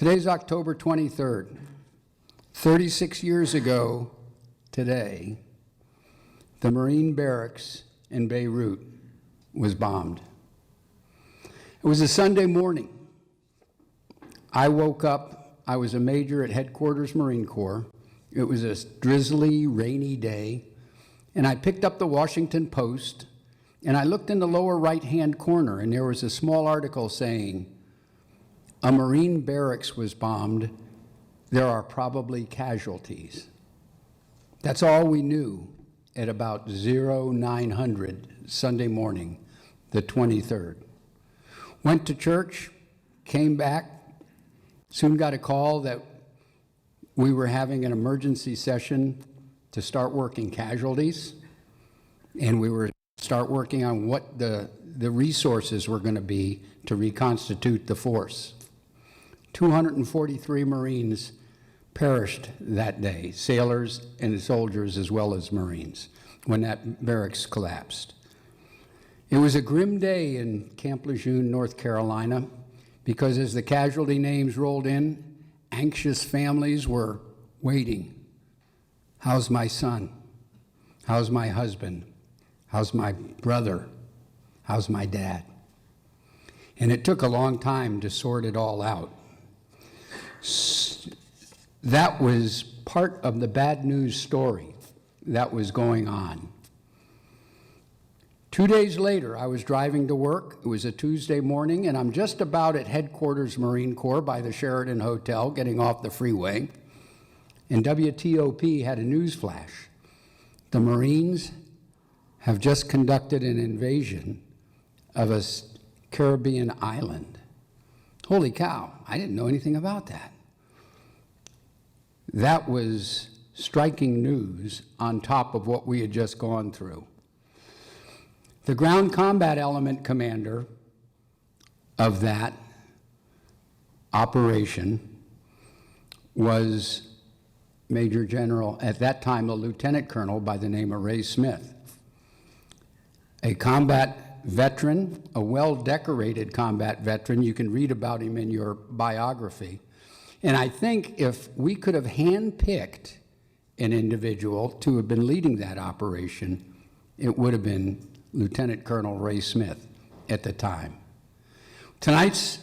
Today's October 23rd. 36 years ago today, the Marine barracks in Beirut was bombed. It was a Sunday morning. I woke up, I was a major at headquarters Marine Corps. It was a drizzly, rainy day, and I picked up the Washington Post, and I looked in the lower right-hand corner, and there was a small article saying, "A Marine barracks was bombed. There are probably casualties." That's all we knew at about 0900 Sunday morning, the 23rd. Went to church, came back, soon got a call that we were having an emergency session to start working casualties, and we were start working on what the resources were going to be to reconstitute the force. 243 Marines perished that day, sailors and soldiers as well as Marines, when that barracks collapsed. It was a grim day in Camp Lejeune, North Carolina, because as the casualty names rolled in, anxious families were waiting. How's my son? How's my husband? How's my brother? How's my dad? And it took a long time to sort it all out. That was part of the bad news story that was going on. 2 days later, I was driving to work. It was a Tuesday morning, and I'm just about at headquarters Marine Corps by the Sheraton Hotel, getting off the freeway, and WTOP had a news flash. The Marines have just conducted an invasion of a Caribbean island. Holy cow, I didn't know anything about that. That was striking news on top of what we had just gone through. The ground combat element commander of that operation was Major General, at that time a lieutenant colonel by the name of Ray Smith, a combat veteran, a well-decorated combat veteran. You can read about him in your biography. And I think if we could have handpicked an individual to have been leading that operation, it would have been Lieutenant Colonel Ray Smith at the time. Tonight's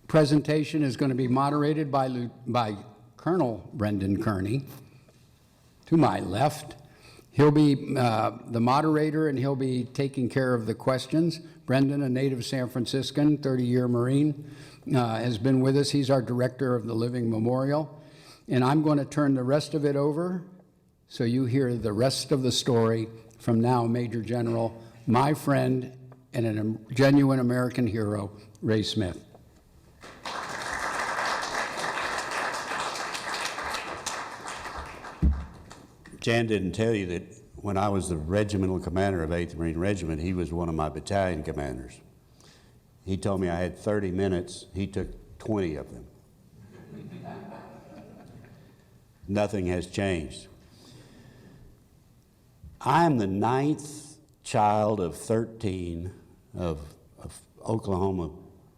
presentation is going to be moderated by Colonel Brendan Kearney, to my left. He'll be the moderator, and he'll be taking care of the questions. Brendan, a native San Franciscan, 30-year Marine, has been with us. He's our director of the Living Memorial. And I'm going to turn the rest of it over so you hear the rest of the story from now Major General, my friend and a genuine American hero, Ray Smith. Jan didn't tell you that when I was the regimental commander of 8th Marine Regiment, he was one of my battalion commanders. He told me I had 30 minutes. He took 20 of them. Nothing has changed. I am the 9th child of 13 of Oklahoma,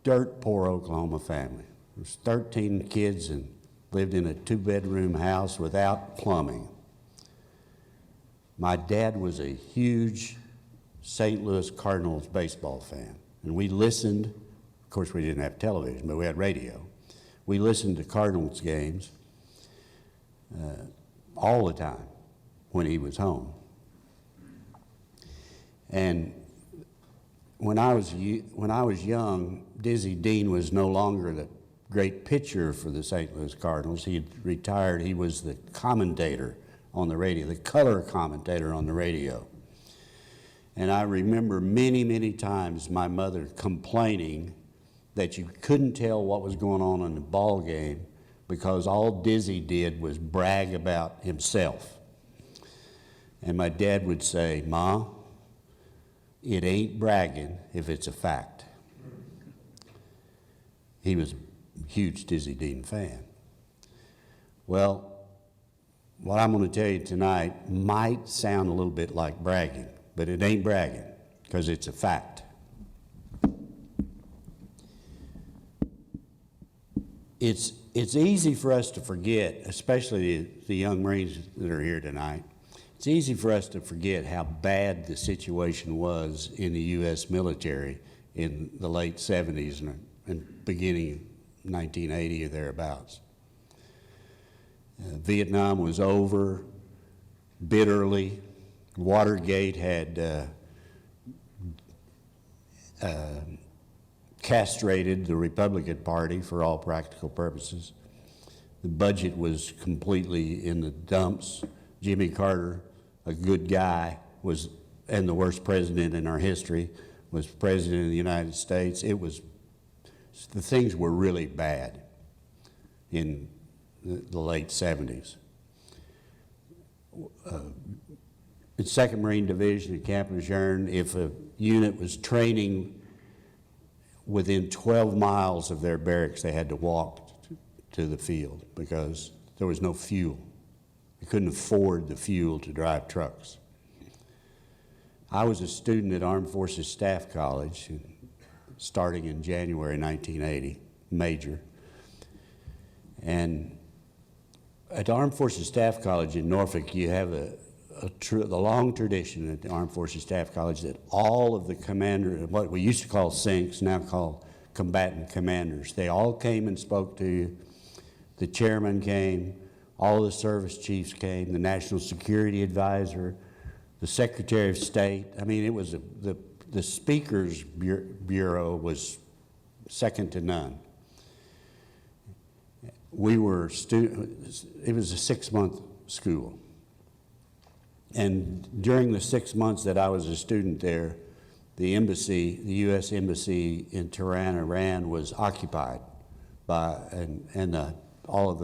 dirt poor Oklahoma family. There's 13 kids and lived in a 2-bedroom house without plumbing. My dad was a huge St. Louis Cardinals baseball fan, and we listened. Of course, we didn't have television, but we had radio. We listened to Cardinals games all the time when he was home. And when I was young, Dizzy Dean was no longer the great pitcher for the St. Louis Cardinals. He had retired. He was the commentator on the radio, the color commentator on the radio. And I remember many, many times my mother complaining that you couldn't tell what was going on in the ball game because all Dizzy did was brag about himself. And my dad would say, "Ma, it ain't bragging if it's a fact." He was a huge Dizzy Dean fan. Well, what I'm going to tell you tonight might sound a little bit like bragging, but it ain't bragging because it's a fact. It's it's easy for us to forget, especially the young Marines that are here tonight, it's easy for us to forget how bad the situation was in the U.S. military in the late 70s and beginning 1980 or thereabouts. Vietnam was over bitterly. Watergate had castrated the Republican Party for all practical purposes. The budget was completely in the dumps. Jimmy Carter, a good guy, and the worst president in our history, was president of the United States. The things were really bad in the late 70s. In 2nd Marine Division at Camp Lejeune, if a unit was training within 12 miles of their barracks, they had to walk to the field because there was no fuel. They couldn't afford the fuel to drive trucks. I was a student at Armed Forces Staff College starting in January 1980, major. And at the Armed Forces Staff College in Norfolk, you have the long tradition at the Armed Forces Staff College that all of the commanders, what we used to call SINCs, now called combatant commanders, they all came and spoke to you. The chairman came, all the service chiefs came, the National Security Advisor, the Secretary of State. I mean, it was the Speaker's Bureau was second to none. We were it was a 6-month school. And during the 6 months that I was a student there, the embassy, the U.S. Embassy in Tehran, Iran, was occupied by, all of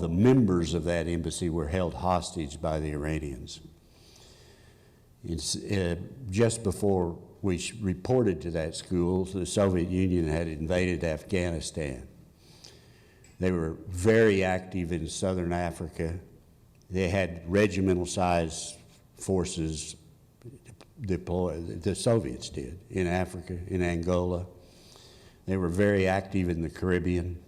the members of that embassy were held hostage by the Iranians. Just before we reported to that school, the Soviet Union had invaded Afghanistan. They were very active in southern Africa. They had regimental-sized forces deployed, the Soviets did, in Africa, in Angola. They were very active in the Caribbean.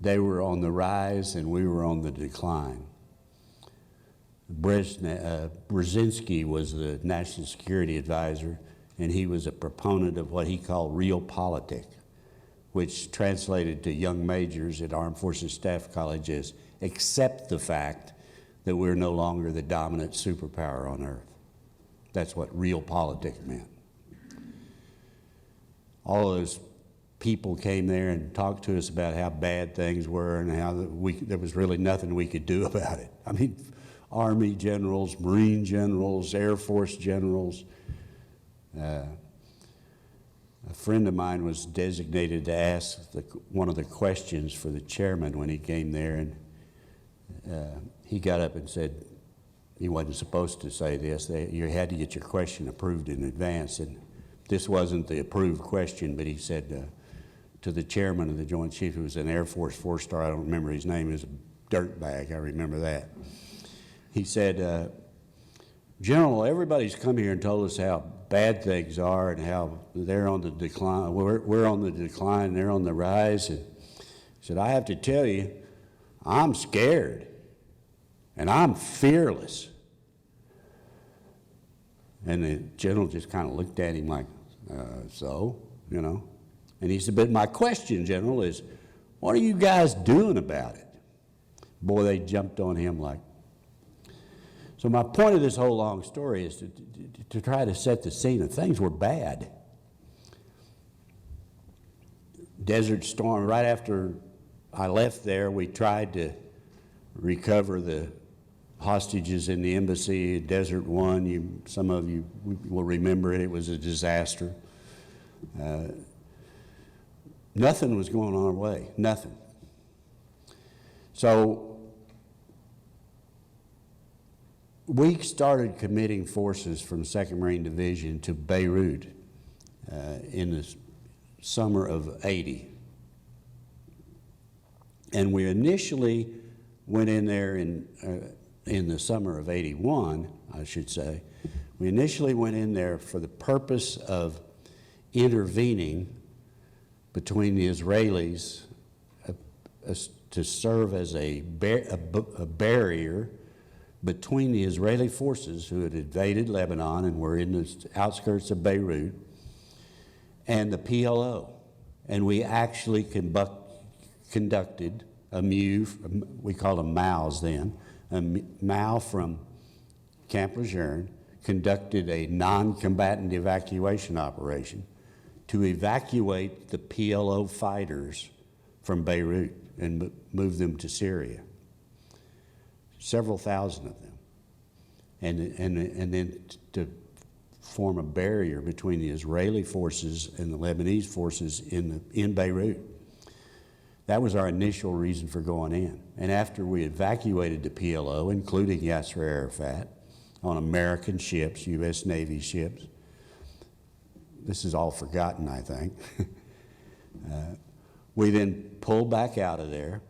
They were on the rise and we were on the decline. Brzezinski was the National Security Advisor, and he was a proponent of what he called realpolitik, which translated to young majors at Armed Forces Staff College as accept the fact that we're no longer the dominant superpower on earth. That's what realpolitik meant. All of those people came there and talked to us about how bad things were and how there was really nothing we could do about it. I mean, Army generals, Marine generals, Air Force generals. A friend of mine was designated to ask one of the questions for the chairman when he came there, and he got up and said, he wasn't supposed to say this, you had to get your question approved in advance, and this wasn't the approved question, but he said to the chairman of the Joint Chief, who was an Air Force 4-star, I don't remember his name, he was a dirtbag, I remember that. He said, General, everybody's come here and told us how bad things are and how they're on the decline, we're on the decline, they're on the rise. And he said, I have to tell you, I'm scared and I'm fearless. And the general just kind of looked at him like, so, you know. And he said, but my question, General, is what are you guys doing about it? Boy, they jumped on him like. So my point of this whole long story is to try to set the scene of things were bad. Desert Storm, right after I left there, we tried to recover the hostages in the embassy. Desert One, some of you will remember it, it was a disaster. Nothing was going our way, nothing. So we started committing forces from 2nd Marine Division to Beirut in the summer of '80. And we initially went in there in the summer of '81, I should say. We initially went in there for the purpose of intervening between the Israelis to serve as a barrier between the Israeli forces who had invaded Lebanon and were in the outskirts of Beirut and the PLO. And we actually conducted a MU, we called them MAUs then, a MAU from Camp Lejeune conducted a non-combatant evacuation operation to evacuate the PLO fighters from Beirut and move them to Syria. Several thousand of them. And then to form a barrier between the Israeli forces and the Lebanese forces in Beirut. That was our initial reason for going in. And after we evacuated the PLO, including Yasser Arafat, on American ships, U.S. Navy ships, this is all forgotten, I think. We then pulled back out of there,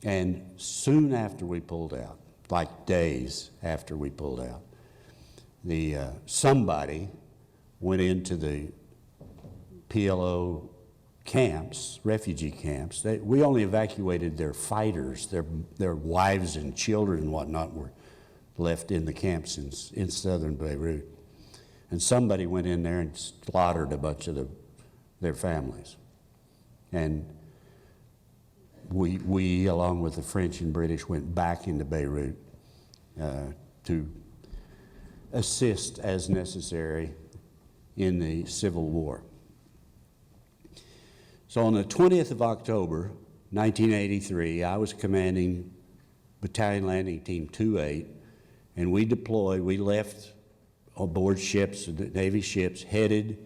and soon after we pulled out, like days after we pulled out, somebody went into the PLO camps, refugee camps. We only evacuated their fighters. Their wives and children and whatnot were left in the camps in southern Beirut. And somebody went in there and slaughtered a bunch of their families. And we, along with the French and British, went back into Beirut to assist as necessary in the civil war. So on the 20th of October, 1983, I was commanding Battalion Landing Team 28, and we deployed, we left aboard ships, Navy ships, headed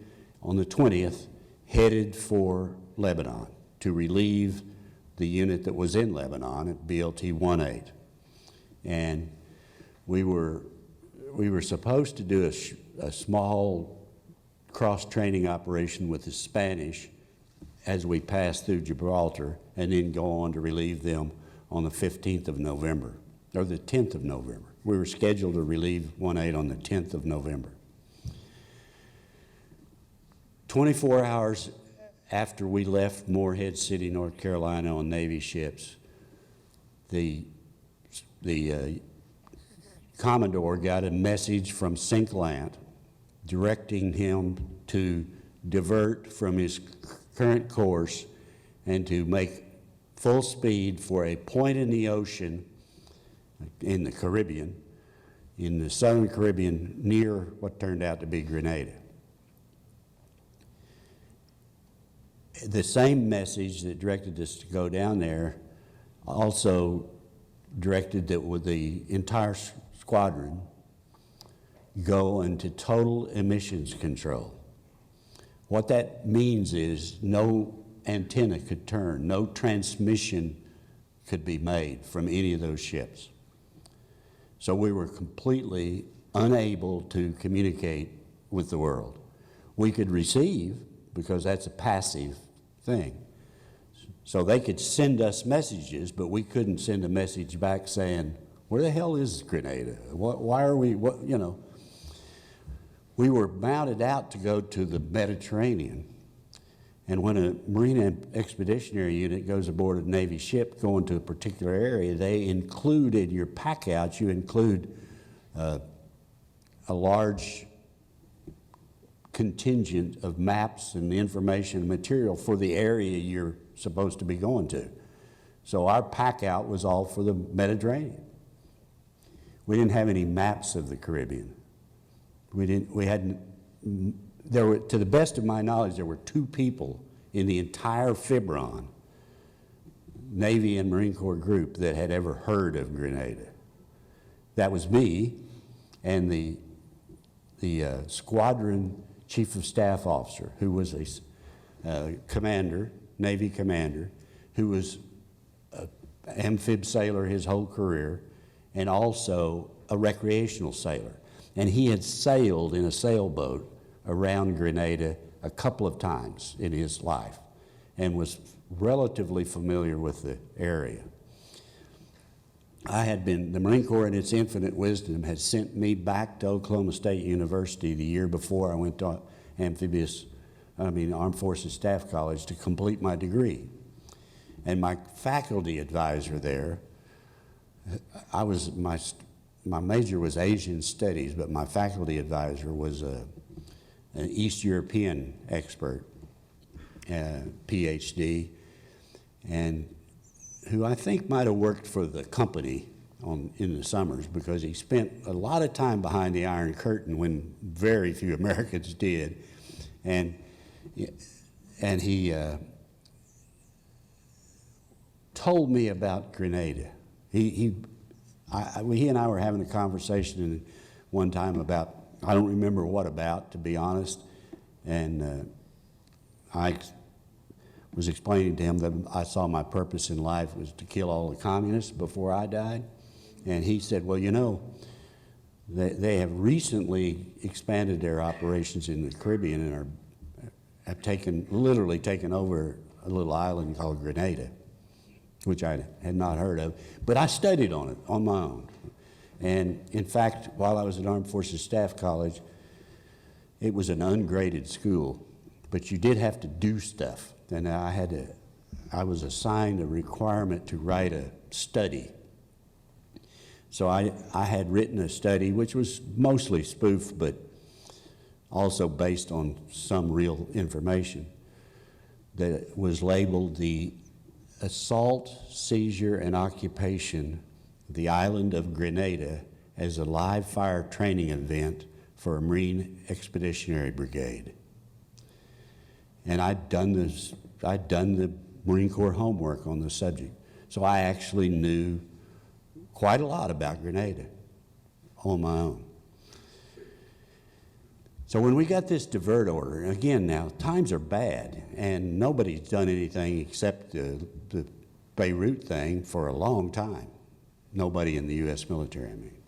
on the 20th, headed for Lebanon to relieve the unit that was in Lebanon at BLT-18. And we were supposed to do a small cross-training operation with the Spanish as we passed through Gibraltar, and then go on to relieve them on the 15th of November, or the 10th of November. We were scheduled to relieve 18 on the 10th of November. 24 hours after we left Morehead City, North Carolina on Navy ships, the Commodore got a message from Sinkland directing him to divert from his current course and to make full speed for a point in the ocean in the Caribbean, in the southern Caribbean, near what turned out to be Grenada. The same message that directed us to go down there also directed that with the entire squadron go into total emissions control. What that means is no antenna could turn, no transmission could be made from any of those ships. So we were completely unable to communicate with the world. We could receive, because that's a passive thing. So they could send us messages, but we couldn't send a message back saying, where the hell is Grenada? Why are we, you know? We were mounted out to go to the Mediterranean. And when a Marine Expeditionary Unit goes aboard a Navy ship going to a particular area, they include in your pack-outs, you include a large contingent of maps and information and material for the area you're supposed to be going to. So our pack-out was all for the Mediterranean. We didn't have any maps of the Caribbean. To the best of my knowledge, there were 2 people in the entire Fibron, Navy and Marine Corps group, that had ever heard of Grenada. That was me and the squadron chief of staff officer, who was a commander, Navy commander, who was an amphib sailor his whole career, and also a recreational sailor. And he had sailed in a sailboat around Grenada a couple of times in his life and was relatively familiar with the area. The Marine Corps in its infinite wisdom had sent me back to Oklahoma State University the year before I went to amphibious Armed Forces Staff College, to complete my degree. And my faculty advisor there, my major was Asian Studies, but my faculty advisor was an East European expert, PhD, and who I think might have worked for the company in the summers, because he spent a lot of time behind the Iron Curtain when very few Americans did. And he told me about Grenada. He and I were having a conversation one time about, I don't remember what about, to be honest, and I was explaining to him that I saw my purpose in life was to kill all the communists before I died. And he said, well, you know, they have recently expanded their operations in the Caribbean and have literally taken over a little island called Grenada, which I had not heard of. But I studied on it on my own. And in fact, while I was at Armed Forces Staff College, it was an ungraded school, but you did have to do stuff. And I was assigned a requirement to write a study. So I had written a study, which was mostly spoof, but also based on some real information, that was labeled the Assault, Seizure, and Occupation of the Island of Grenada as a live fire training event for a Marine Expeditionary Brigade. And I'd done the Marine Corps homework on the subject. So I actually knew quite a lot about Grenada on my own. So when we got this divert order, again now, times are bad, and nobody's done anything except the Beirut thing for a long time. Nobody in the U.S. military, I mean.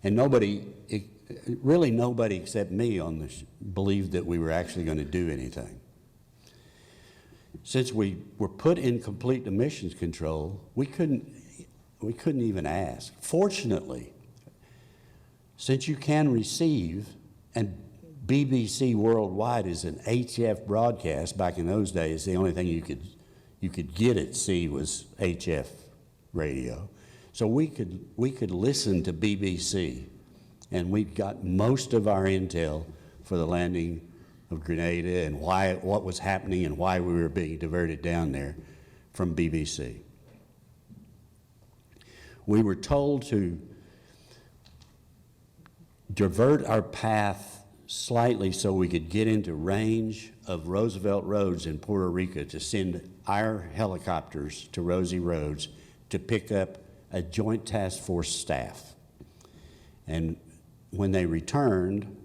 And really nobody except me believed that we were actually going to do anything. Since we were put in complete emissions control, we couldn't even ask. Fortunately, since you can receive, and BBC Worldwide is an HF broadcast, back in those days, the only thing you could get at sea was HF radio. So we could listen to BBC, and we got most of our intel for the landing of Grenada and what was happening and why we were being diverted down there from BBC. We were told to divert our path slightly so we could get into range of Roosevelt Roads in Puerto Rico to send our helicopters to Rosie Roads to pick up a Joint Task Force staff. And when they returned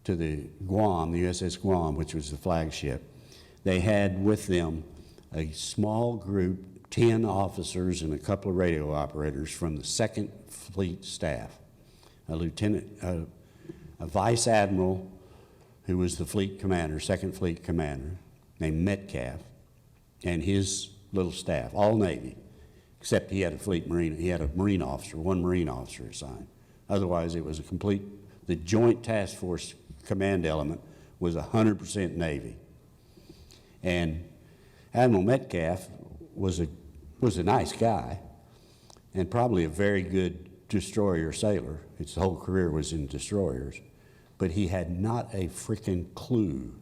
to the Guam, the USS Guam, which was the flagship, they had with them a small group, 10 officers and a couple of radio operators from the 2nd Fleet staff, a vice admiral who was the fleet commander, 2nd Fleet commander, named Metcalf, and his little staff, all Navy, except he had a Marine officer, one Marine officer assigned. Otherwise, it was the Joint Task Force command element was 100% Navy. And Admiral Metcalf was a nice guy and probably a very good destroyer sailor. His whole career was in destroyers, but he had not a freaking clue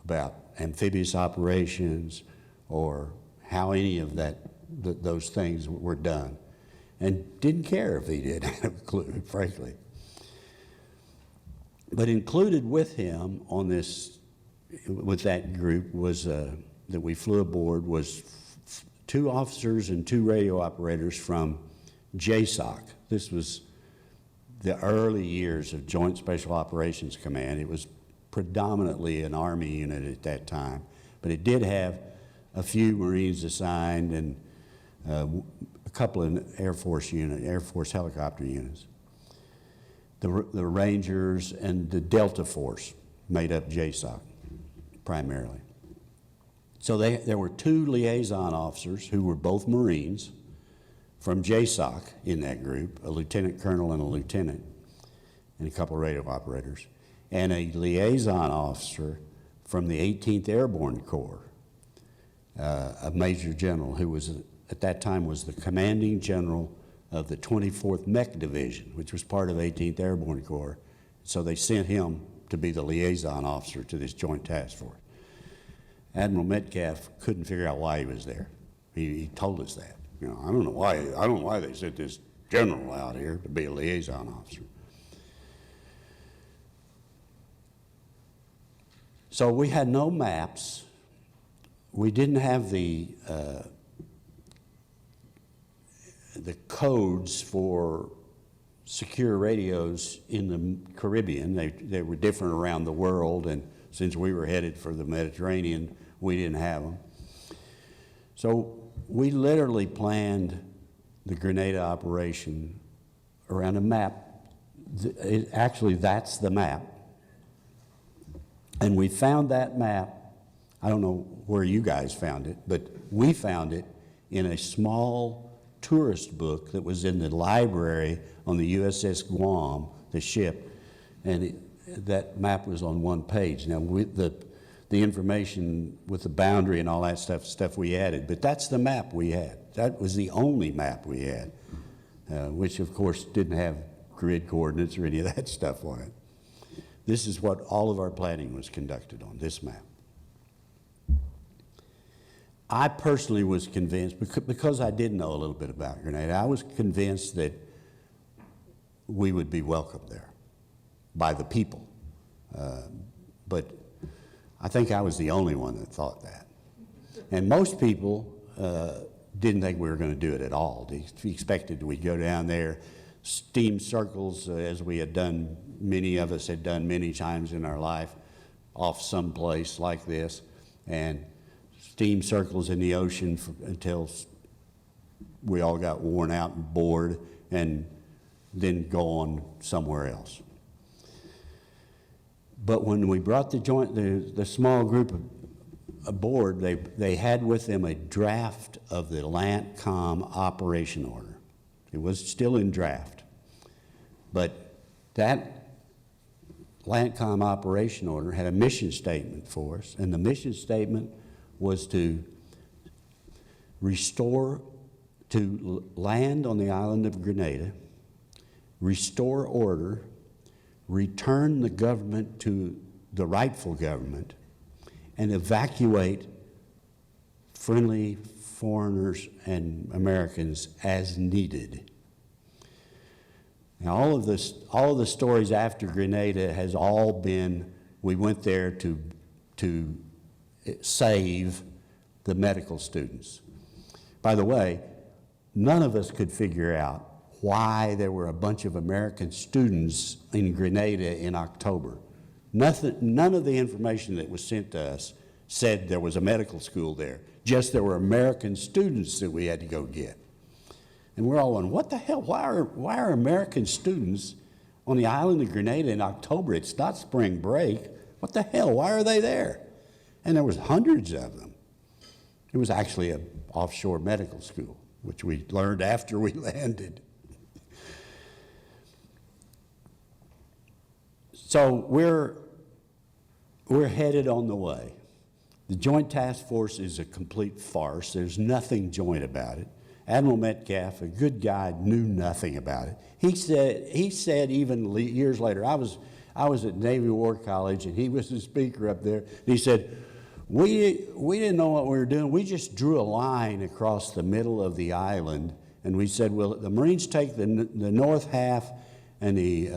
about amphibious operations or how any of those things were done, and didn't care if he did have a clue, frankly. But included with him on this, with that group, was that we flew aboard was 2 officers and 2 radio operators from JSOC. This was the early years of Joint Special Operations Command. It was predominantly an Army unit at that time, but it did have a few Marines assigned and a couple of Air Force helicopter units. The Rangers and the Delta Force made up JSOC primarily. So there were 2 liaison officers who were both Marines from JSOC in that group, a lieutenant colonel and a lieutenant, and a couple of radio operators. and a liaison officer from the 18th Airborne Corps, a major general who was, at that time, was the commanding general of the 24th Mech Division, which was part of 18th Airborne Corps. So they sent him to be the liaison officer to this joint task force. Admiral Metcalf couldn't figure out why he was there. He told us that. You know, I don't know why they sent this general out here to be a liaison officer. So we had no maps. We didn't have the codes for secure radios in the Caribbean. They were different around the world, and since we were headed for the Mediterranean, we didn't have them. So we literally planned the Grenada operation around a map. Actually, that's the map. And we found that map. I don't know where you guys found it, but we found it in a small tourist book that was in the library on the USS Guam, the ship, and that map was on one page. Now, the information with the boundary and all that stuff we added, but that's the map we had. That was the only map we had, which of course didn't have grid coordinates or any of that stuff on it. This is what all of our planning was conducted on, this map. I personally was convinced, because I did know a little bit about Grenada, I was convinced that we would be welcomed there by the people. But I think I was the only one that thought that. And most people didn't think we were going to do it at all. They expected we'd go down there, steam circles, as we had done, many of us had done many times in our life, off someplace like this, and steam circles in the ocean until we all got worn out and bored, and then go on somewhere else. But when we brought the small group aboard, they had with them a draft of the LANTCOM operation order. It was still in draft. But that LANTCOM operation order had a mission statement for us, and the mission statement was to land on the island of Grenada, restore order, return the government to the rightful government, and evacuate friendly foreigners and Americans as needed. Now, all of the stories after Grenada has all been, we went there to save the medical students. By the way, none of us could figure out why there were a bunch of American students in Grenada in October. None of the information that was sent to us said there was a medical school there. Just there were American students that we had to go get. And we're all wondering, what the hell? Why are American students on the island of Grenada in October? It's not spring break. What the hell? Why are they there? And there was hundreds of them. It was actually an offshore medical school, which we learned after we landed. So we're headed on the way. The Joint Task Force is a complete farce. There's nothing joint about it. Admiral Metcalf, a good guy, knew nothing about it. He said even years later, I was at Navy War College, and he was the speaker up there, and he said, we didn't know what we were doing. We just drew a line across the middle of the island, and we said, well, the Marines take the north half, and the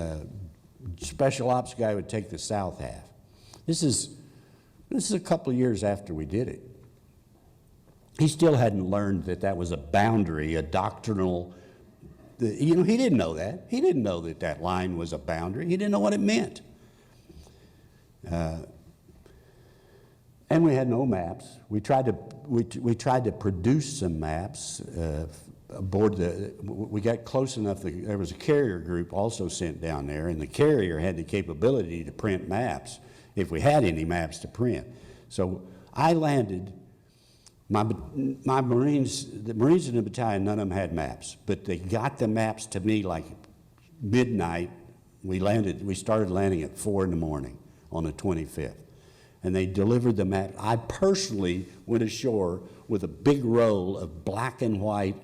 special ops guy would take the south half. This is a couple of years after we did it. He still hadn't learned that that was a boundary, a doctrinal, he didn't know that. He didn't know that that line was a boundary. He didn't know what it meant. And we had no maps. We tried to produce some maps aboard we got close enough, there was a carrier group also sent down there, and the carrier had the capability to print maps if we had any maps to print. So I landed, my Marines, the Marines in the battalion, none of them had maps, but they got the maps to me like midnight We started landing at 4 in the morning on the 25th. And they delivered the map. I personally went ashore with a big roll of black and white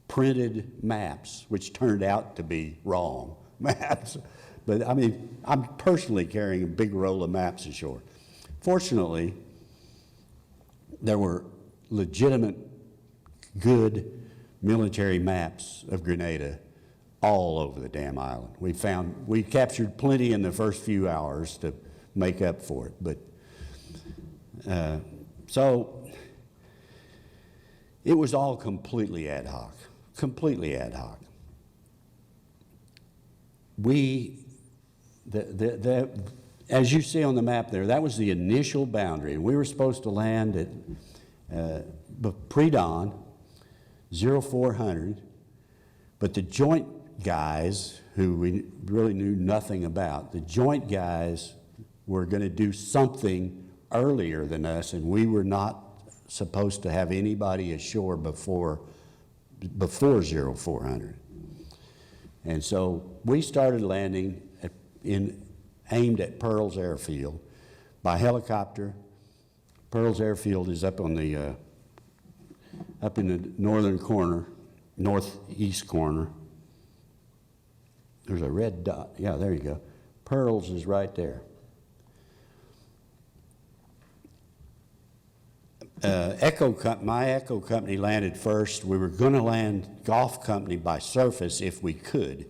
printed maps, which turned out to be wrong maps. But I mean, I'm personally carrying a big roll of maps ashore. Fortunately, there were legitimate, good military maps of Grenada all over the damn island. We captured plenty in the first few hours to make up for it. But so it was all completely ad hoc, completely ad hoc. As you see on the map there, that was the initial boundary. We were supposed to land at pre-dawn, 0400, but the joint guys, who we really knew nothing about, the joint guys were going to do something earlier than us, and we were not supposed to have anybody ashore before 0400. And so we started landing aimed at Pearl's Airfield by helicopter. Pearl's Airfield is up on the up in the northern corner, northeast corner. There's a red dot. Yeah, there you go. Pearl's is right there. My Echo Company landed first. We were going to land Golf Company by surface if we could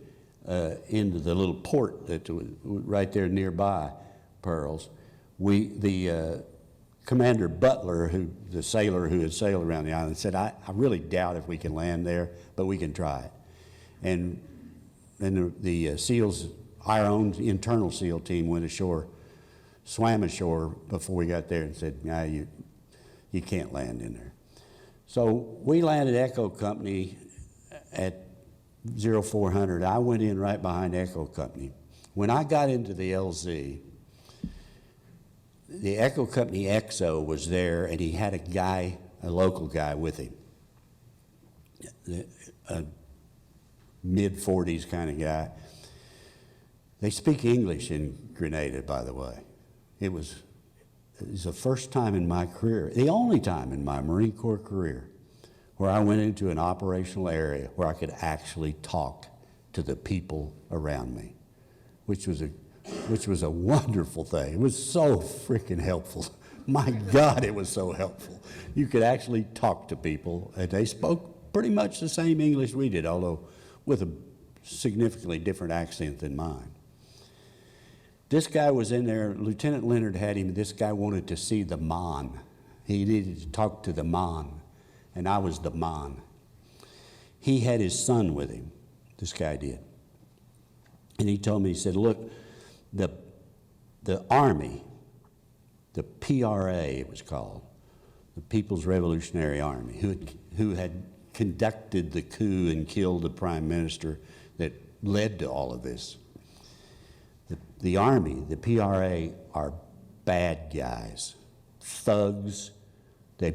into the little port that was right there nearby Pearl's. The Commander Butler, the sailor who had sailed around the island, said, I really doubt if we can land there, but we can try it. And the SEALs, our own internal SEAL team, went ashore, swam ashore before we got there and said, nah, you can't land in there. So we landed Echo Company at 0400. I went in right behind Echo Company. When I got into the LZ, the Echo Company XO was there, and he had a local guy with him, a mid-40s kind of guy. They speak English in Grenada, by the way. It was the first time in my career, the only time in my Marine Corps career, where I went into an operational area where I could actually talk to the people around me, which was a wonderful thing. It was so freaking helpful. My God, it was so helpful. You could actually talk to people, and they spoke pretty much the same English we did, although with a significantly different accent than mine. This guy was in there. Lieutenant Leonard had him. This guy wanted to see the Mon. He needed to talk to the Mon, and I was the Mon. He had his son with him, this guy did. And he told me, he said, look, the Army, the PRA it was called, the People's Revolutionary Army, who had conducted the coup and killed the prime minister that led to all of this. The Army, the PRA, are bad guys, thugs. They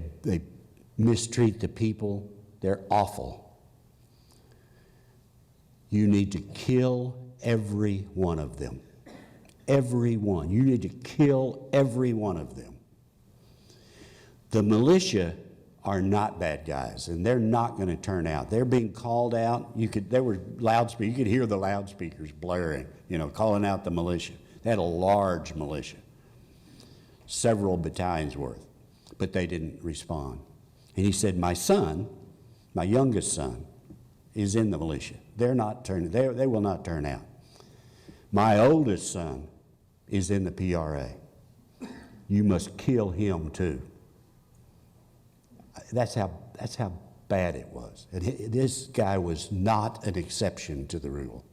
mistreat the people. They're awful. You need to kill every one of them. Every one. You need to kill every one of them. The militia are not bad guys, and they're not going to turn out. They're being called out. There were loudspeakers. You could hear the loudspeakers blaring, calling out the militia. They had a large militia, several battalions worth, but they didn't respond. And he said, my son, my youngest son, is in the militia. They will not turn out. My oldest son is in the PRA. You must kill him too. That's how bad it was. And this guy was not an exception to the rule.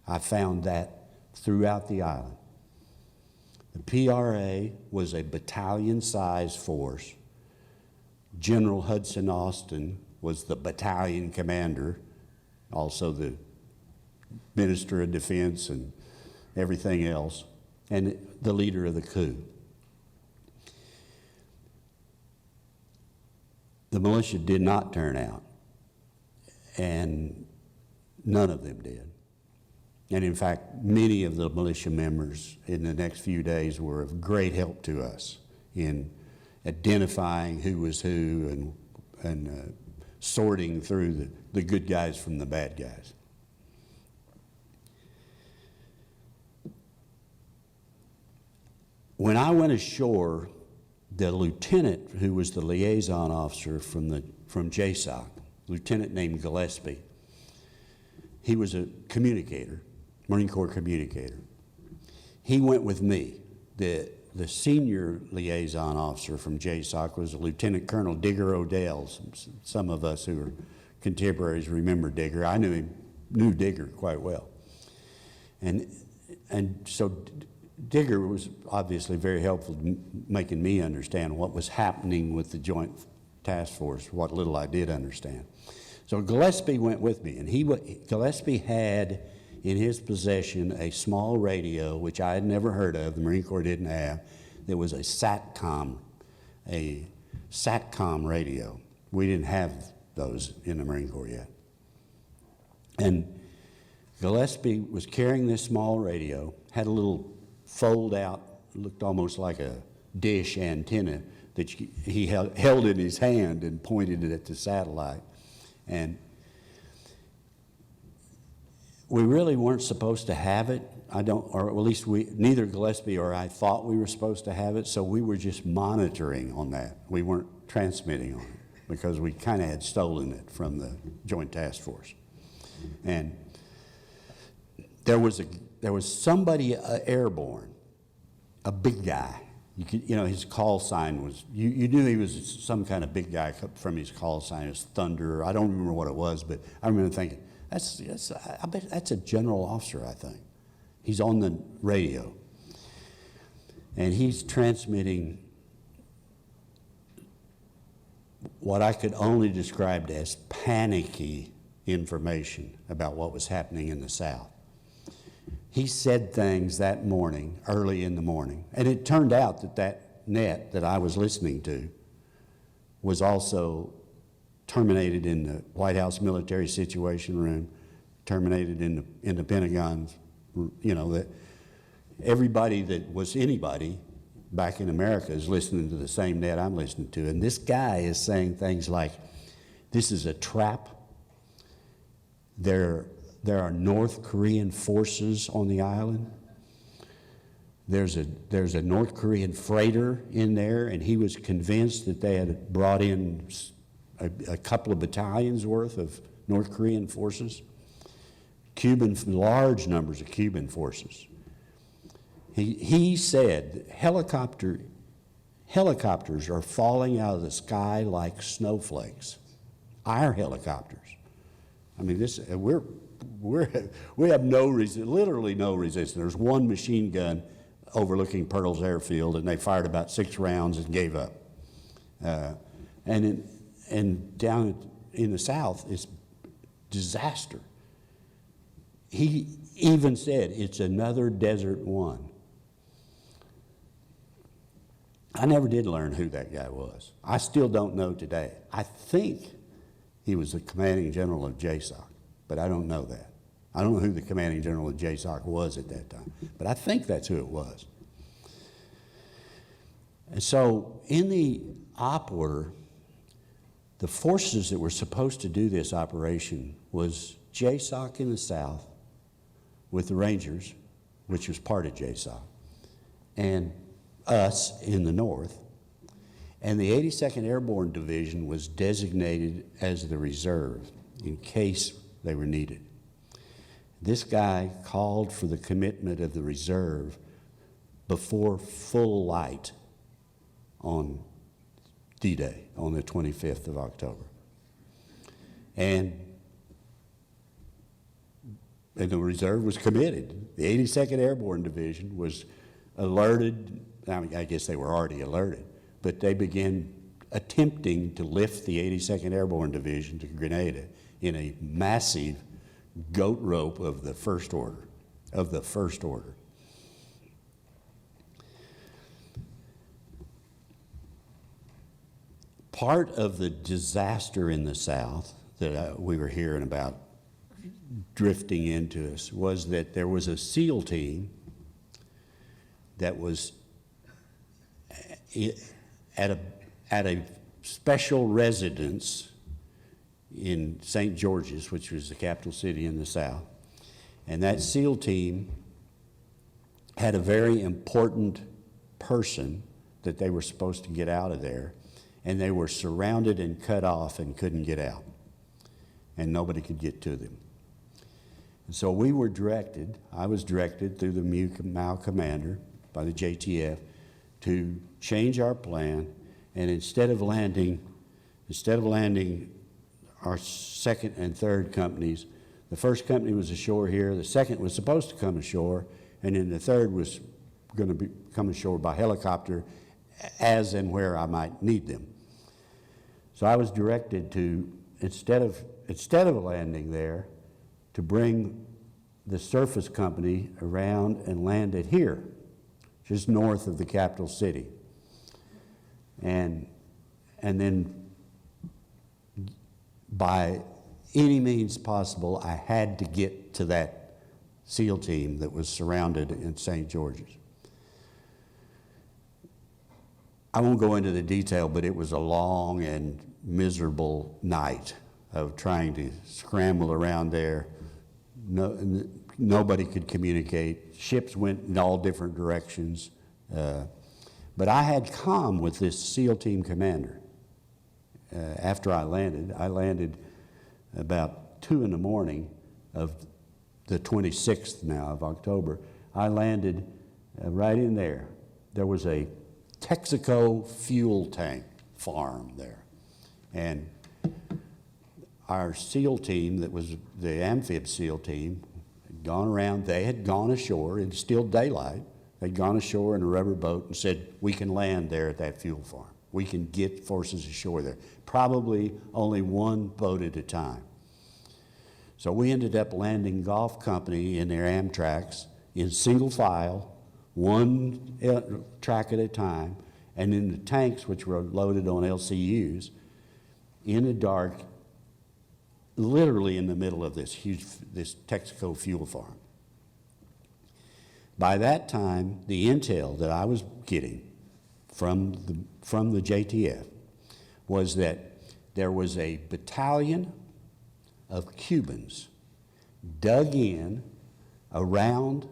I found that throughout the island. The PRA was a battalion-sized force. General Hudson Austin was the battalion commander, also the Minister of Defense and everything else, and the leader of the coup. The militia did not turn out, and none of them did. And in fact, many of the militia members in the next few days were of great help to us in identifying who was who and sorting through the good guys from the bad guys. When I went ashore, the lieutenant who was the liaison officer from JSOC, lieutenant named Gillespie, he was a communicator, Marine Corps communicator. He went with me. The senior liaison officer from JSOC was Lieutenant Colonel Digger Odell. Some of us who are contemporaries remember Digger. I knew Digger quite well. And so Digger was obviously very helpful in making me understand what was happening with the Joint Task Force, what little I did understand. So Gillespie went with me, and Gillespie had in his possession a small radio, which I had never heard of, the Marine Corps didn't have. There was a SATCOM radio. We didn't have those in the Marine Corps yet. And Gillespie was carrying this small radio, had a little fold out, looked almost like a dish antenna that he held in his hand and pointed it at the satellite. And we really weren't supposed to have it. Or at least neither Gillespie or I thought we were supposed to have it, so we were just monitoring on that. We weren't transmitting on it because we kind of had stolen it from the Joint Task Force. And there was somebody airborne, a big guy. His call sign was, you knew he was some kind of big guy from his call sign. It was Thunder. I don't remember what it was, but I remember thinking, I bet that's a general officer, I think. He's on the radio. And he's transmitting what I could only describe as panicky information about what was happening in the South. He said things that morning, early in the morning, and it turned out that net that I was listening to was also terminated in the White House Military Situation Room, terminated in the Pentagon. That everybody that was anybody back in America is listening to the same net I'm listening to. And this guy is saying things like, this is a trap. There are North Korean forces on the island. There's a North Korean freighter in there, and he was convinced that they had brought in a couple of battalions worth of North Korean forces. Large numbers of Cuban forces. He said helicopters are falling out of the sky like snowflakes. Our helicopters. I mean, we have literally no resistance. There's one machine gun overlooking Pearl's airfield, and they fired about 6 rounds and gave up. And down in the South, it's disaster. He even said, it's another Desert One. I never did learn who that guy was. I still don't know today. I think he was the commanding general of JSOC, but I don't know that. I don't know who the commanding general of JSOC was at that time, but I think that's who it was. And so in the op order, the forces that were supposed to do this operation was JSOC in the South, with the Rangers, which was part of JSOC, and us in the North. And the 82nd Airborne Division was designated as the reserve in case they were needed. This guy called for the commitment of the reserve before full light on D-Day, on the 25th of October. And the reserve was committed. The 82nd Airborne Division was alerted. I guess they were already alerted, but they began attempting to lift the 82nd Airborne Division to Grenada in a massive goat rope of the first order. Part of the disaster in the South that we were hearing about drifting into us was that there was a SEAL team that was at a special residence in St. George's, which was the capital city in the South. And that SEAL team had a very important person that they were supposed to get out of there, and they were surrounded and cut off and couldn't get out, and nobody could get to them. And so we were directed, I was directed through the MAU commander by the JTF to change our plan, and instead of landing our second and third companies, the first company was ashore here, the second was supposed to come ashore, and then the third was going to come ashore by helicopter as and where I might need them. So I was directed to, instead of landing there, to bring the surface company around and land it here, just north of the capital city. And then by any means possible, I had to get to that SEAL team that was surrounded in St. George's. I won't go into the detail, but it was a long and miserable night of trying to scramble around there. Nobody could communicate. Ships went in all different directions. But I had comm with this SEAL team commander. After I landed about 2 in the morning of the 26th now of October. I landed right in there. There was a Texaco fuel tank farm there. And our SEAL team, that was the amphib SEAL team, had gone around. They had gone ashore. It's still daylight. They'd gone ashore in a rubber boat and said, we can land there at that fuel farm. We can get forces ashore there. Probably only one boat at a time. So we ended up landing Golf Company in their Amtraks in single file, one track at a time, and in the tanks, which were loaded on LCUs, in the dark, literally in the middle of this Texaco fuel farm. By that time, the intel that I was getting from the JTF was that there was a battalion of Cubans dug in around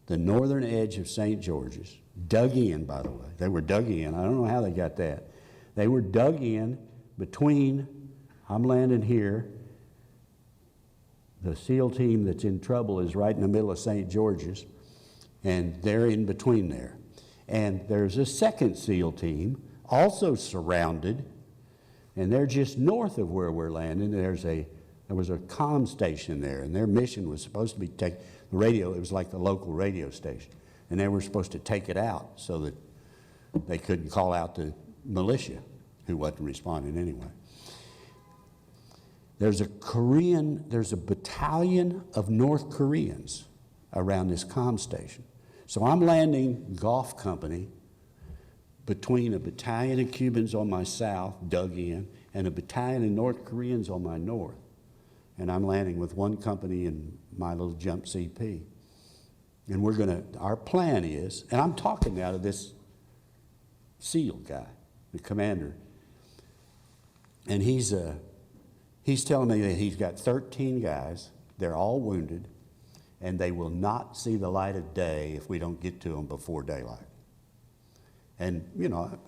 the northern edge of St. George's, dug in, by the way. They were dug in. I don't know how they got that. They were dug in between, I'm landing here, the SEAL team that's in trouble is right in the middle of St. George's, and they're in between there. And there's a second SEAL team also surrounded, and they're just north of where we're landing. There was a comm station there, and their mission was supposed to be take the radio. It was like the local radio station, and they were supposed to take it out so that they couldn't call out the militia, who wasn't responding anyway. There's a battalion of North Koreans around this comm station. So I'm landing Golf Company between a battalion of Cubans on my south, dug in, and a battalion of North Koreans on my north. And I'm landing with one company in my little jump CP. And our plan is, and I'm talking now to this SEAL guy, the commander, and he's telling me that he's got 13 guys, they're all wounded, and they will not see the light of day if we don't get to them before daylight. And,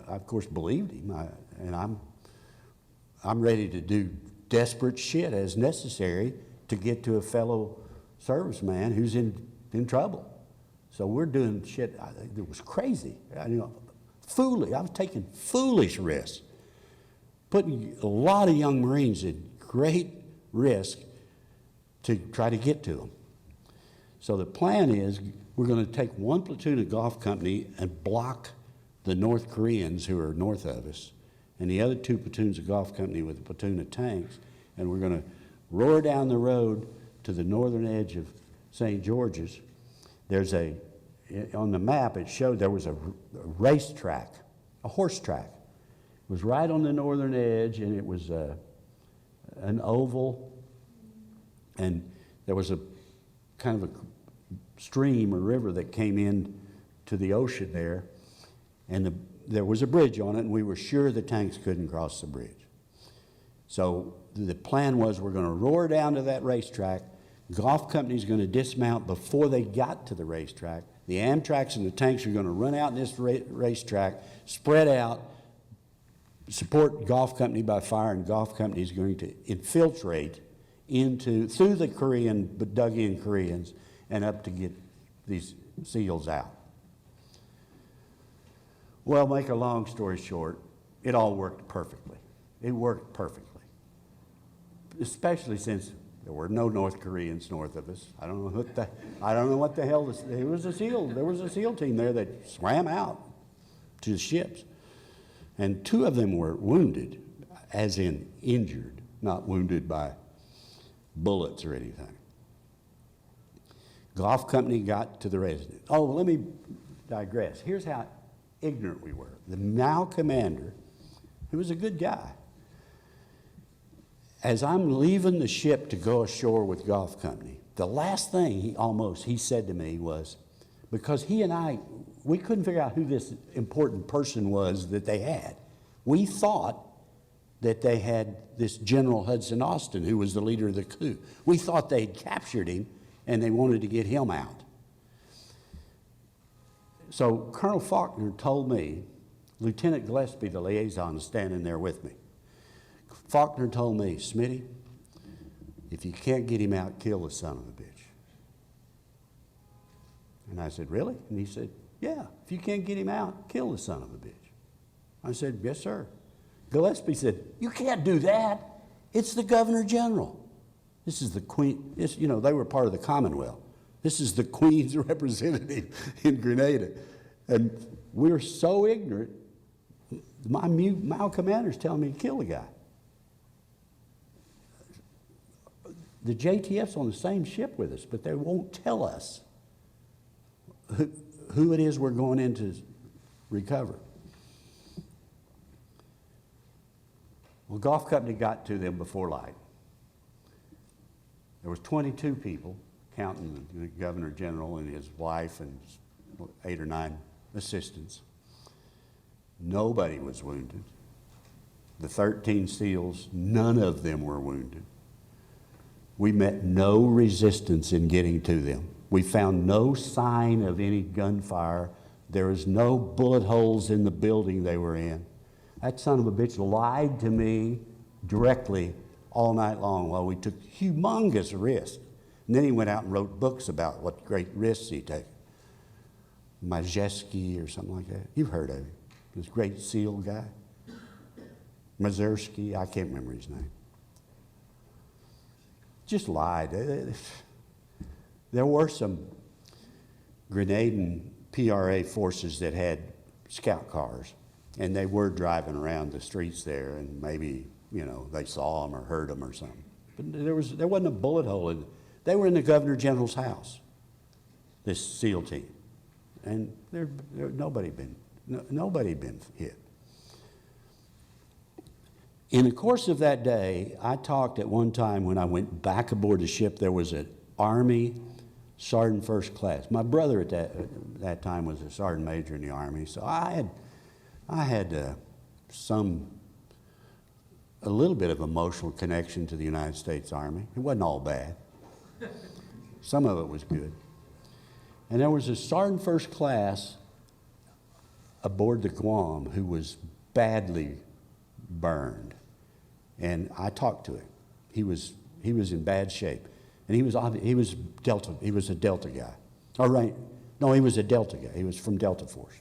I of course believed him, and I'm ready to do desperate shit as necessary to get to a fellow serviceman who's in trouble. So we're doing shit that was crazy. I was taking foolish risks, putting a lot of young Marines at great risk to try to get to them. So the plan is we're going to take one platoon of Golf Company and block the North Koreans who are north of us, and the other two platoons of Golf Company with a platoon of tanks, and we're going to roar down the road to the northern edge of St. George's. On the map it showed there was a racetrack, a horse track. It was right on the northern edge, and it was an oval, and there was a kind of a stream or river that came in to the ocean there, and there was a bridge on it, and we were sure the tanks couldn't cross the bridge. So the plan was we're going to roar down to that racetrack. Golf company's going to dismount before they got to the racetrack. The Amtraks and the tanks are going to run out in this racetrack, spread out, support golf company by fire, and golf company is going to infiltrate through the dug-in Koreans and up to get these SEALs out. Well, make a long story short, it all worked perfectly. It worked perfectly, especially since there were no North Koreans north of us. I don't know what the hell there was a SEAL team there that swam out to the ships, and 2 of them were wounded, as in injured, not wounded by bullets or anything. Golf company got to the residence. Oh, let me digress. Here's how ignorant we were. The now commander, who was a good guy, as I'm leaving the ship to go ashore with golf company, the last thing he said to me was, because he and I, we couldn't figure out who this important person was that they had. We thought that they had this General Hudson Austin, who was the leader of the coup. We thought they'd captured him and they wanted to get him out. So Colonel Faulkner told me, Lieutenant Gillespie, the liaison, is standing there with me. Faulkner told me, Smitty, if you can't get him out, kill the son of a bitch. And I said, really? And he said, yeah, if you can't get him out, kill the son of a bitch. I said, yes, sir. Gillespie said, you can't do that. It's the Governor General. This is the Queen. They were part of the Commonwealth. This is the Queen's representative in Grenada. And we're so ignorant, my commander's telling me to kill the guy. The JTF's on the same ship with us, but they won't tell us who it is we're going in to recover. Well, golf company got to them before light. There was 22 people, counting the Governor General and his wife and 8 or 9 assistants. Nobody was wounded. The 13 SEALs, none of them were wounded. We met no resistance in getting to them. We found no sign of any gunfire. There was no bullet holes in the building they were in. That son of a bitch lied to me directly all night long while we took humongous risks. And then he went out and wrote books about what great risks he took. MajGen or something like that. You've heard of him. This great SEAL guy. Mazursky, I can't remember his name. Just lied. There were some Grenadan PRA forces that had scout cars, and they were driving around the streets there, and maybe, they saw them or heard them or something. But there wasn't a bullet hole in it. They were in the Governor General's house, this SEAL team, and nobody been hit. In the course of that day, I talked at one time when I went back aboard the ship, there was an Army Sergeant First Class. My brother at that time was a Sergeant Major in the Army, so I had a little bit of emotional connection to the United States Army. It wasn't all bad. Some of it was good. And there was a Sergeant First Class aboard the Guam who was badly burned. And I talked to him. He was in bad shape. And he was a Delta guy. All right. No, he was a Delta guy. He was from Delta Force.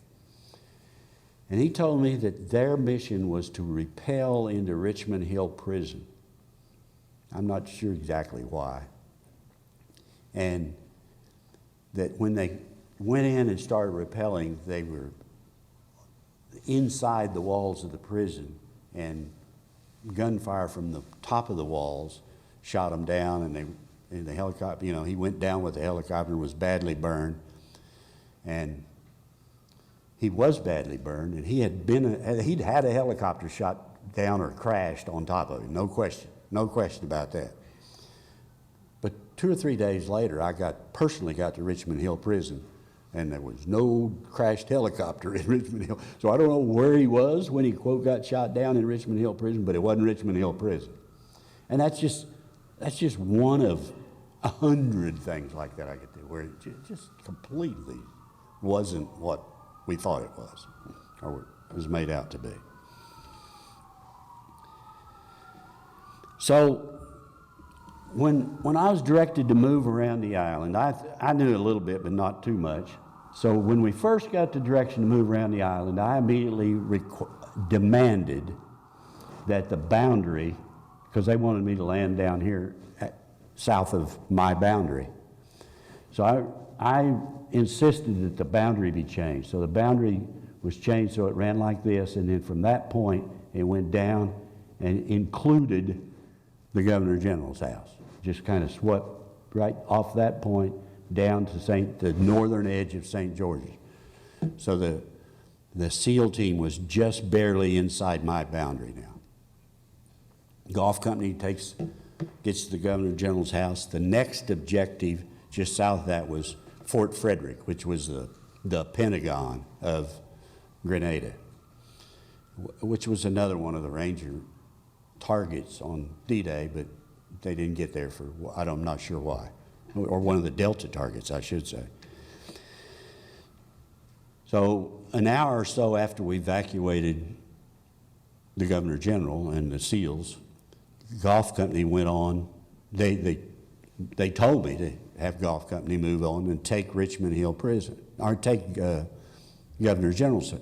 And he told me that their mission was to repel into Richmond Hill Prison. I'm not sure exactly why. And that when they went in and started repelling, they were inside the walls of the prison, and gunfire from the top of the walls shot them down, and the helicopter, he went down with the helicopter and was badly burned. And he was badly burned, and he'd had a helicopter shot down or crashed on top of him. No question about that. But 2 or 3 days later, I personally got to Richmond Hill Prison, and there was no crashed helicopter in Richmond Hill. So I don't know where he was when he, quote, got shot down in Richmond Hill Prison, but it wasn't Richmond Hill Prison. And that's just one of 100 things like that I could do, where it just completely wasn't what we thought it was, or it was made out to be. So when I was directed to move around the island, I knew a little bit, but not too much. So when we first got the direction to move around the island, I immediately demanded that the boundary, because they wanted me to land down here south of my boundary. So I insisted that the boundary be changed. So the boundary was changed so it ran like this, and then from that point it went down and included the Governor General's house. Just kind of swept right off that point down to the northern edge of St. George's. So the SEAL team was just barely inside my boundary now. Golf company gets to the Governor General's house. The next objective just south of that was Fort Frederick, which was the Pentagon of Grenada, which was another one of the Ranger targets on D-Day, but they didn't get there for, I'm not sure why, or one of the Delta targets, I should say. So an hour or so after we evacuated the Governor General and the SEALs, the golf company went on. They told me to have golf company move on and take Richmond Hill Prison, or take Governor General's, it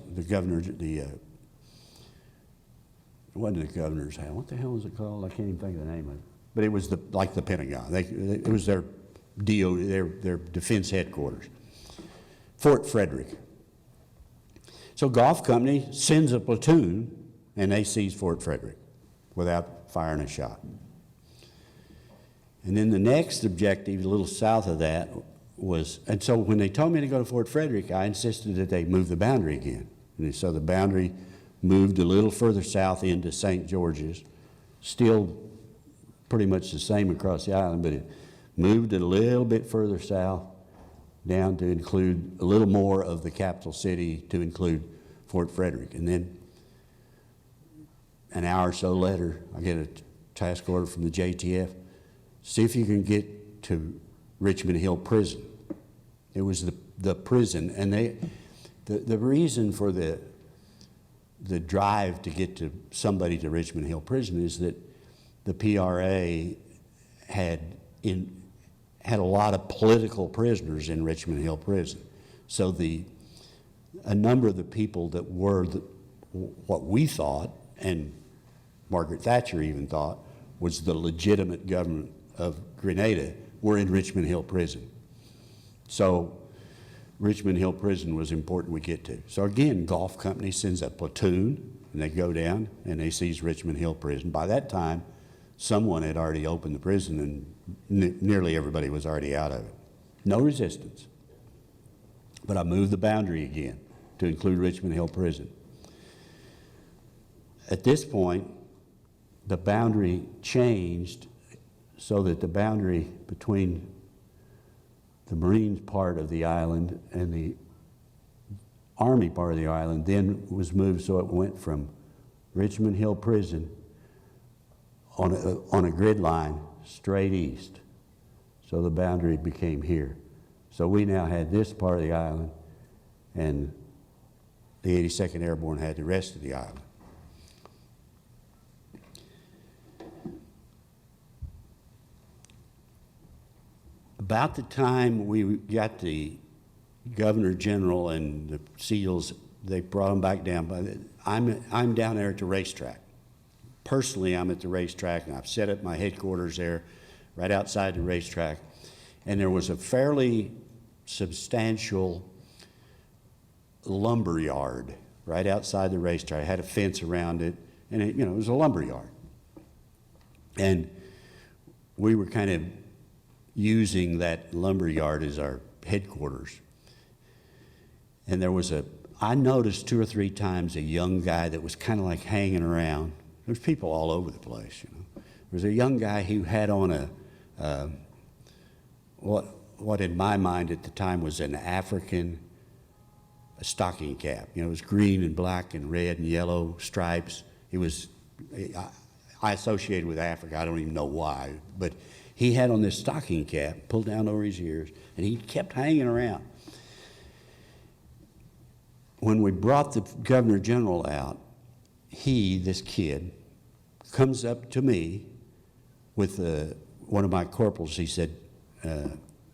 wasn't the governor's house. What the hell is it called? I can't even think of the name of it. But it was like the Pentagon. It was their their defense headquarters. Fort Frederick. So golf company sends a platoon and they seize Fort Frederick without firing a shot. And then the next objective, a little south of that, was, and so when they told me to go to Fort Frederick, I insisted that they move the boundary again. And so the boundary moved a little further south into St. George's, still pretty much the same across the island, but it moved it a little bit further south down to include a little more of the capital city, to include Fort Frederick. And then an hour or so later, I get a task order from the JTF, see if you can get to Richmond Hill Prison. It was the prison, and the reason for the drive to get to somebody to Richmond Hill Prison is that the PRA had a lot of political prisoners in Richmond Hill Prison. So a number of the people that were what we thought, and Margaret Thatcher even thought, was the legitimate government of Grenada, were in Richmond Hill Prison. So Richmond Hill Prison was important we get to. So again, golf company sends a platoon, and they go down and they seize Richmond Hill Prison. By that time, someone had already opened the prison, and nearly everybody was already out of it. No resistance. But I moved the boundary again to include Richmond Hill Prison. At this point, the boundary changed so that the boundary between the Marines part of the island and the Army part of the island then was moved, so it went from Richmond Hill Prison on a grid line straight east. So the boundary became here. So we now had this part of the island, and the 82nd Airborne had the rest of the island. About the time we got the Governor General and the SEALs, they brought them back down. I'm down there at the racetrack. Personally, I'm at the racetrack, and I've set up my headquarters there, right outside the racetrack. And there was a fairly substantial lumber yard right outside the racetrack. It had a fence around it, and it was a lumber yard. And we were kind of using that lumber yard as our headquarters. And I noticed 2 or 3 times a young guy that was kind of like hanging around. There's people all over the place, There was a young guy who had on what in my mind at the time was an African stocking cap. You know, it was green and black and red and yellow stripes. It was, I associated with Africa. I don't even know why, but he had on this stocking cap pulled down over his ears, and he kept hanging around. When we brought the Governor General out, this kid, comes up to me with one of my corporals. He said,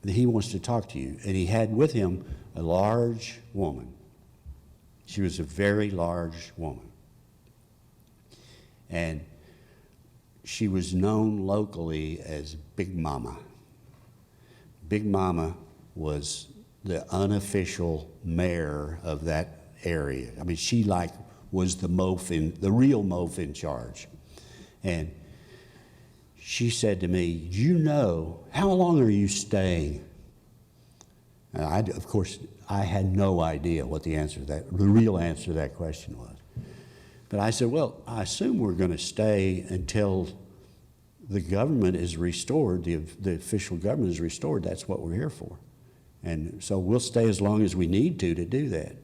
he wants to talk to you. And he had with him a large woman. She was a very large woman. And she was known locally as Big Mama. Big Mama was the unofficial mayor of that area. I mean, she was the real mof in charge. And she said to me, you know, how long are you staying? And of course, I had no idea what the real answer to that question was. But I said, well, I assume we're going to stay until the government is restored, the official government is restored. That's what we're here for. And so we'll stay as long as we need to do that.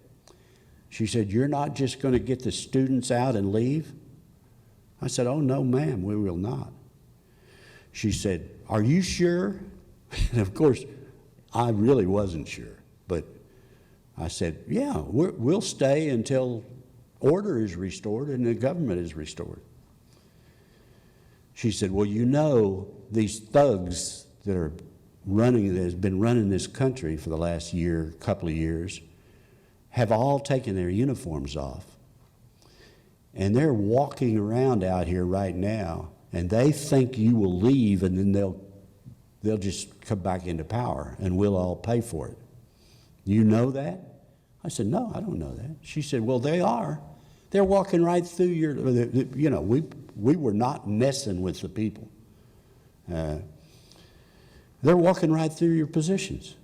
She said, you're not just going to get the students out and leave? I said, oh, no, ma'am, we will not. She said, are you sure? And of course, I really wasn't sure. But I said, yeah, we'll stay until order is restored and the government is restored. She said, well, you know, these thugs that has been running this country for the last couple of years, have all taken their uniforms off. And they're walking around out here right now, and they think you will leave, and then they'll just come back into power, and we'll all pay for it. You know that? I said, no, I don't know that. She said, well, they are. They're walking right through we were not messing with the people. They're walking right through your positions.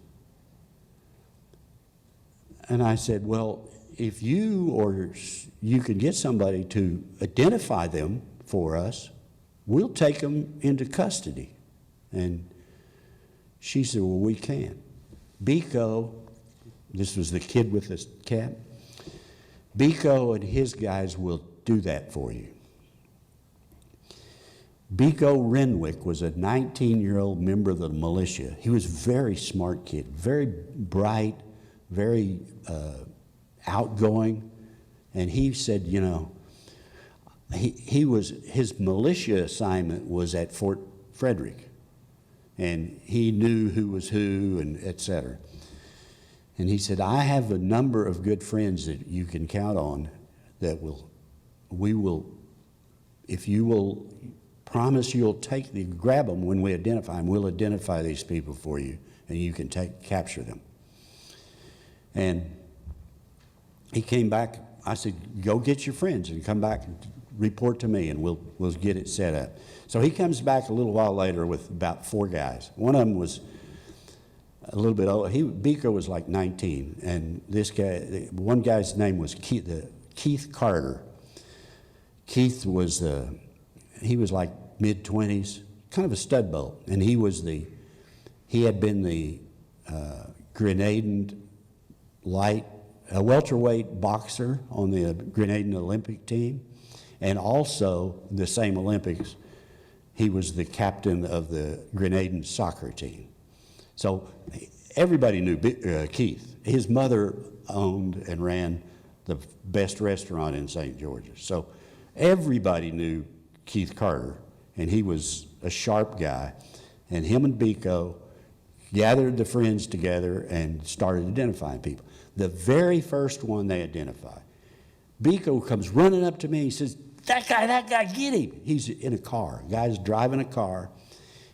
And I said, well, if you could get somebody to identify them for us, we'll take them into custody. And she said, well, we can't. Biko, this was the kid with the cap, Biko and his guys will do that for you. Biko Renwick was a 19-year-old member of the militia. He was a very smart kid, very bright, very outgoing. And he said, you know, his militia assignment was at Fort Frederick. And he knew who was who and et cetera. And he said, I have a number of good friends that you can count on that if you will promise you'll grab them when we identify them, we'll identify these people for you and you can capture them. And he came back. I said, go get your friends and come back and report to me and we'll get it set up. So he comes back a little while later with about 4 guys. One of them was a little bit old. Biko was like 19, and this guy, one guy's name was Keith Carter. Keith was he was like mid-20s, kind of a stud bolt, and he had been the Grenadan welterweight boxer on the Grenadan Olympic team, and also the same Olympics, he was the captain of the Grenadan soccer team. So everybody knew Keith. His mother owned and ran the best restaurant in St. George's. So everybody knew Keith Carter, and he was a sharp guy. And him and Biko gathered the friends together and started identifying people. The very first one they identified, Biko comes running up to me. He says, that guy, get him. He's in a car. The guy's driving a car.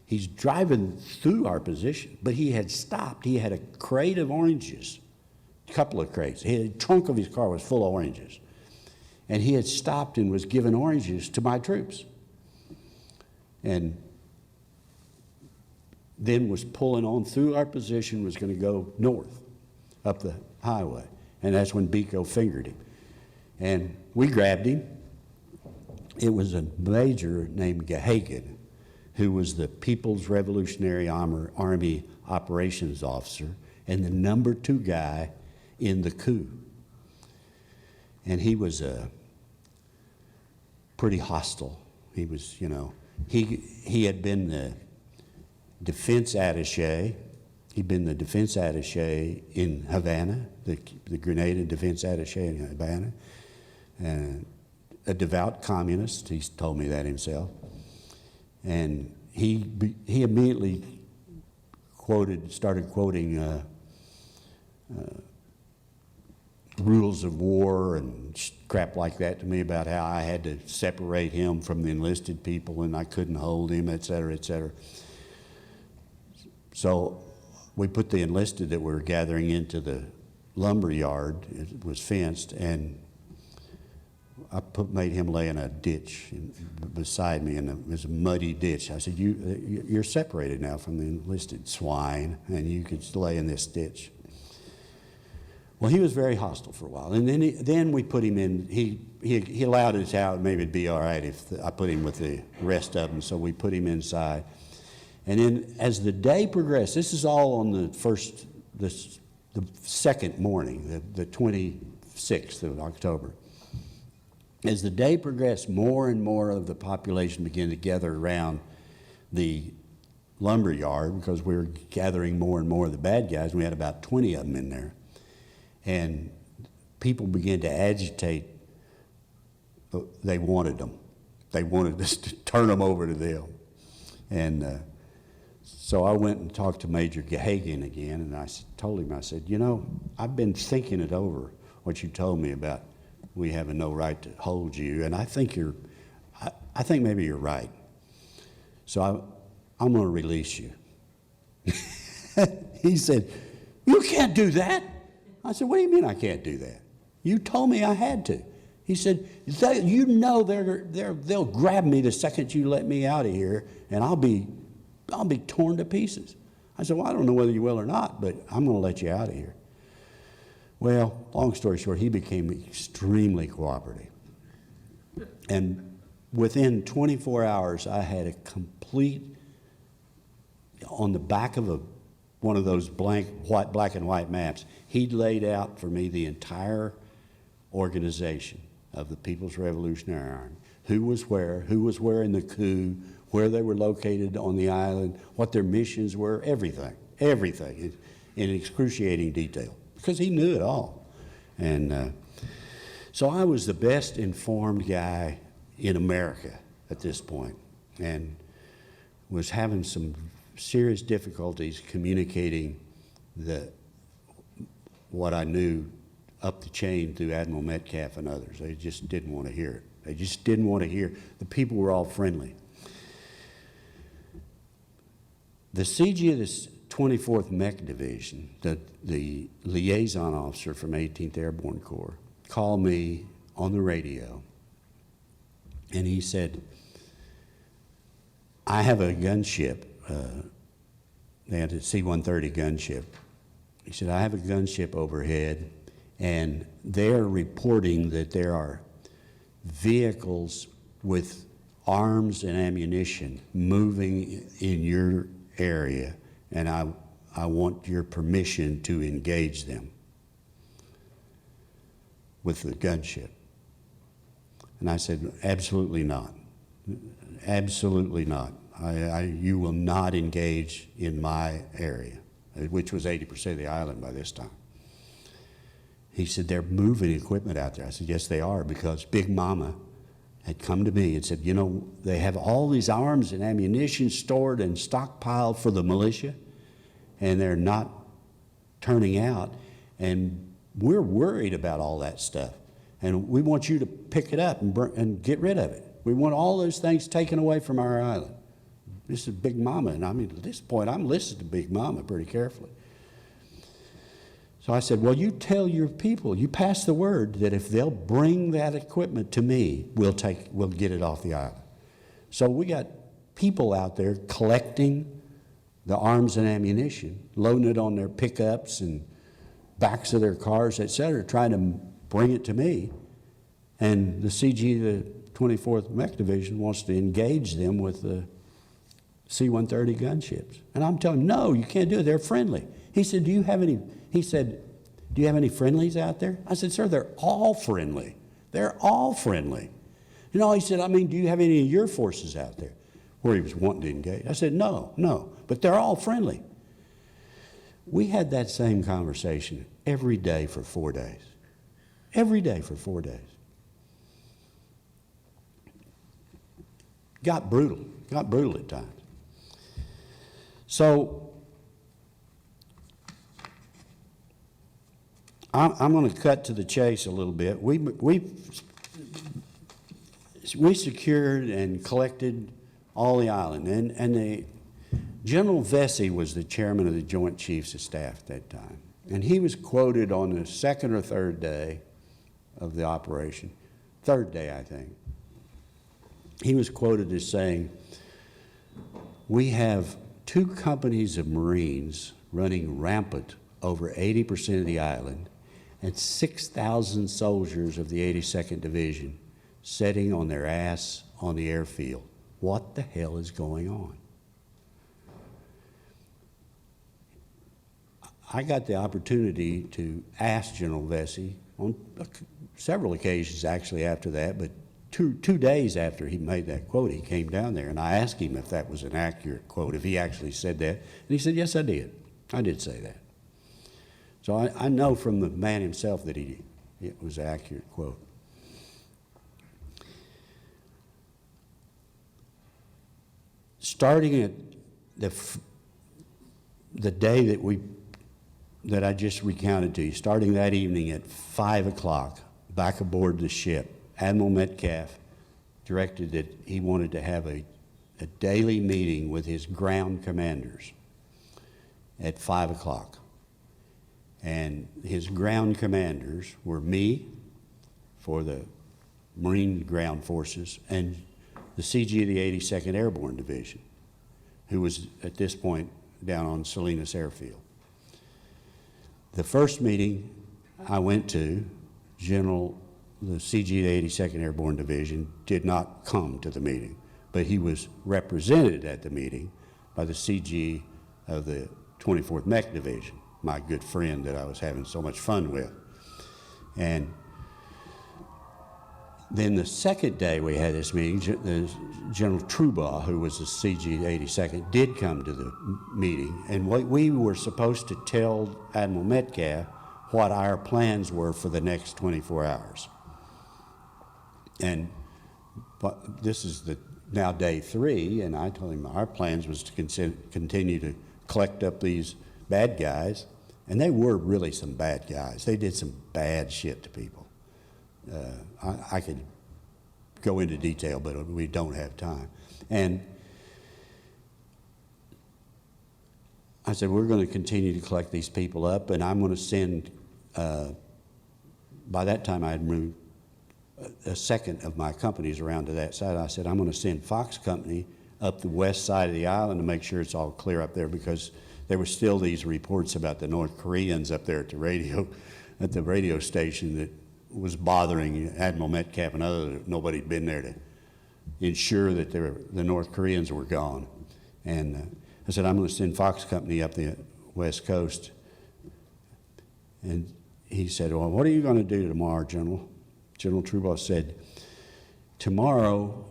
He's driving through our position, but he had stopped. He had a crate of oranges, a couple of crates. The trunk of his car was full of oranges. And he had stopped and was giving oranges to my troops. And then was pulling on through our position, was going to go north up the highway. And that's when Biko fingered him. And we grabbed him. It was a major named Gahagan, who was the People's Revolutionary Army operations officer and the number 2 guy in the coup. And he was pretty hostile. He was, you know, he had been the defense attaché. He'd been the defense attaché in Havana, the Grenada defense attaché in Havana. A devout communist, he's told me that himself. And he immediately started quoting rules of war and crap like that to me about how I had to separate him from the enlisted people and I couldn't hold him, et cetera, et cetera. So we put the enlisted that were gathering into the lumber yard. It was fenced, and I made him lay in a ditch beside me, and it was a muddy ditch. I said, you're separated now from the enlisted, swine, and you could lay in this ditch. Well, he was very hostile for a while, and then we put him in. He allowed us out. Maybe it'd be all right if I put him with the rest of them. So we put him inside, and then as the day progressed, this is all on the second morning, the 26th of October. As the day progressed, more and more of the population began to gather around the lumber yard because we were gathering more and more of the bad guys. We had about 20 of them in there. And people began to agitate. They wanted them. They wanted us to turn them over to them. And so I went and talked to Major Hagan again, and I told him, I said, you know, I've been thinking it over, what you told me about we have no right to hold you, and I think maybe you're right. So I'm going to release you. He said, you can't do that. I said, what do you mean I can't do that? You told me I had to. He said, you know they'll grab me the second you let me out of here, and I'll be torn to pieces. I said, well, I don't know whether you will or not, but I'm going to let you out of here. Well, long story short, he became extremely cooperative. And within 24 hours, I had a complete, on the back of one of those black and white maps, he'd laid out for me the entire organization of the People's Revolutionary Army, who was where in the coup, where they were located on the island, what their missions were, everything in excruciating detail, because he knew it all. And so I was the best informed guy in America at this point, and was having some serious difficulties communicating what I knew up the chain through Admiral Metcalf and others. They just didn't want to hear it. They just didn't want to hear. The people were all friendly. The CG of this 24th Mech Division, the liaison officer from 18th Airborne Corps, called me on the radio, and he said, I have a gunship. They had a C-130 gunship. He said, I have a gunship overhead, and they're reporting that there are vehicles with arms and ammunition moving in your area, and I want your permission to engage them with the gunship. And I said, absolutely not. Absolutely not. You will not engage in my area, which was 80% of the island by this time. He said, they're moving equipment out there. I said, yes, they are, because Big Mama had come to me and said, you know, they have all these arms and ammunition stored and stockpiled for the militia, and they're not turning out, and we're worried about all that stuff, and we want you to pick it up and get rid of it. We want all those things taken away from our island. This is Big Mama, and I mean, at this point, I'm listening to Big Mama pretty carefully. So I said, well, you tell your people, you pass the word that if they'll bring that equipment to me, we'll get it off the island. So we got people out there collecting the arms and ammunition, loading it on their pickups and backs of their cars, et cetera, trying to bring it to me. And the CG, the 24th Mech Division, wants to engage them with the C-130 gunships. And I'm telling him, no, you can't do it. They're friendly. He said, do you have any friendlies out there? I said, sir, they're all friendly. They're all friendly. You know, he said, I mean, do you have any of your forces out there? Where he was wanting to engage. I said, no, but they're all friendly. We had that same conversation every day for 4 days. Every day for 4 days. Got brutal at times. So, I'm going to cut to the chase a little bit. We secured and collected all the island, and the General Vesey was the chairman of the Joint Chiefs of Staff at that time, and he was quoted on the second or third day of the operation, third day I think. He was quoted as saying, "We have 2 companies of Marines running rampant over 80% of the island, and 6,000 soldiers of the 82nd Division sitting on their ass on the airfield. What the hell is going on?" I got the opportunity to ask General Vesey on several occasions actually after that, but two days after he made that quote, he came down there, and I asked him if that was an accurate quote, if he actually said that, and he said, yes, I did. I did say that. So I know from the man himself that it was an accurate quote. Starting at the day that I just recounted to you, starting that evening at 5 o'clock, back aboard the ship, Admiral Metcalf directed that he wanted to have a daily meeting with his ground commanders at 5 o'clock. And his ground commanders were me for the Marine Ground Forces and the CG of the 82nd Airborne Division, who was at this point down on Salinas Airfield. The first meeting I went to, the CG of the 82nd Airborne Division did not come to the meeting, but he was represented at the meeting by the CG of the 24th Mech Division, my good friend that I was having so much fun with. And then the second day we had this meeting, General Trubaugh, who was the CG 82nd, did come to the meeting, and we were supposed to tell Admiral Metcalf what our plans were for the next 24 hours. But this is now day 3, and I told him our plans was to continue to collect up these bad guys, and they were really some bad guys. They did some bad shit to people. I could go into detail, but we don't have time. And I said, we're going to continue to collect these people up, and I'm going to send, by that time I had moved a second of my companies around to that side. I said, I'm going to send Fox Company up the west side of the island to make sure it's all clear up there, because there were still these reports about the North Koreans up there at the radio station that was bothering Admiral Metcalf and others. Nobody had been there to ensure that the North Koreans were gone. And I said, I'm going to send Fox Company up the west coast. And he said, well, what are you going to do tomorrow, General? General Trubaugh said, tomorrow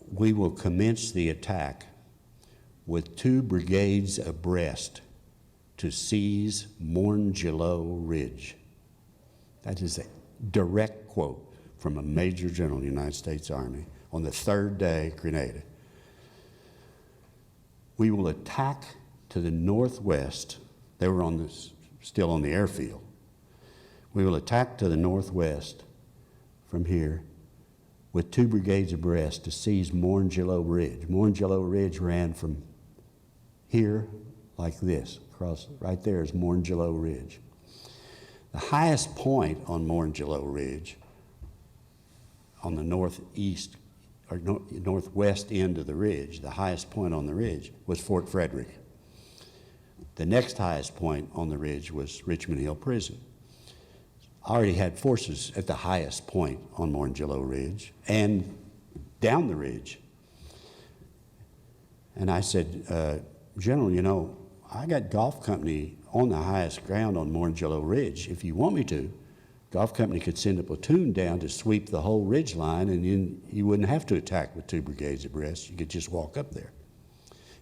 we will commence the attack with 2 brigades abreast to seize Morne-Gillot Ridge. That is a direct quote from a Major General of the United States Army on the 3rd day at Grenada. We will attack to the northwest. They were still on the airfield. We will attack to the northwest from here with 2 brigades abreast to seize Morne-Gillot Ridge. Morne-Gillot Ridge ran from here like this. Across right there is Morne-Gillot Ridge. The highest point on Morne-Gillot Ridge, on the northeast or northwest end of the ridge, the highest point on the ridge was Fort Frederick. The next highest point on the ridge was Richmond Hill Prison. I already had forces at the highest point on Morne-Gillot Ridge and down the ridge. And I said, General, you know, I got golf company on the highest ground on Morangelo Ridge. If you want me to, golf company could send a platoon down to sweep the whole ridge line, and you wouldn't have to attack with 2 brigades abreast. You could just walk up there.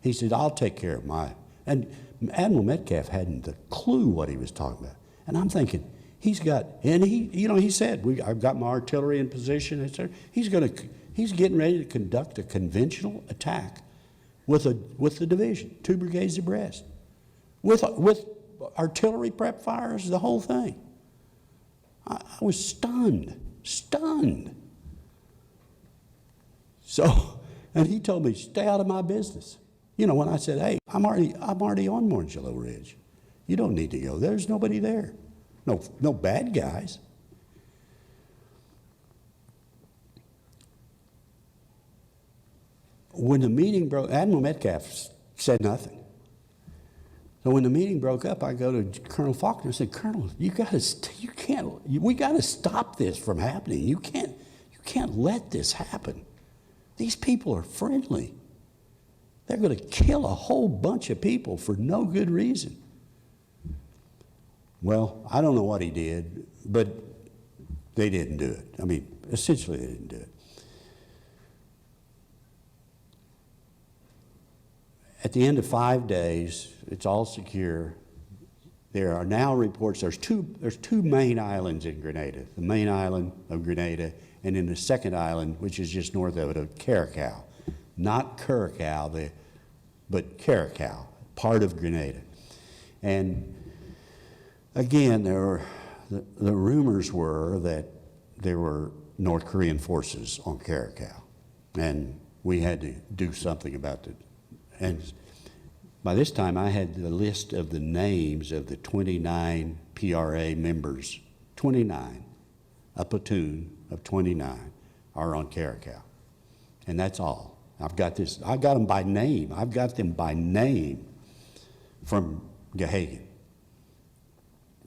He said, I'll take care of my, and Admiral Metcalf hadn't a clue what he was talking about. And I'm thinking, he's got, and he said, I've got my artillery in position, etc. He's getting ready to conduct a conventional attack with the division, 2 brigades abreast, with artillery prep fires, the whole thing. I was stunned. So, and he told me, stay out of my business. You know, when I said, hey, I'm already on Morangelo Ridge. You don't need to go. There's nobody there. No bad guys. When the meeting broke, Admiral Metcalf said nothing. So when the meeting broke up, I go to Colonel Faulkner and said, Colonel, we got to stop this from happening. You can't let this happen. These people are friendly. They're going to kill a whole bunch of people for no good reason. Well, I don't know what he did, but they didn't do it. I mean, essentially they didn't do it. At the end of 5 days, it's all secure. There are now reports, there's two main islands in Grenada, the main island of Grenada, and then the second island, which is just north of it, of Curacao. Not Curacao, but Curacao, part of Grenada. And again, the rumors were that there were North Korean forces on Curacao, and we had to do something about it. And by this time, I had the list of the names of the 29 PRA members. 29, a platoon of 29 are on Curacao, and that's all. I've got them by name. I've got them by name from Gahagan.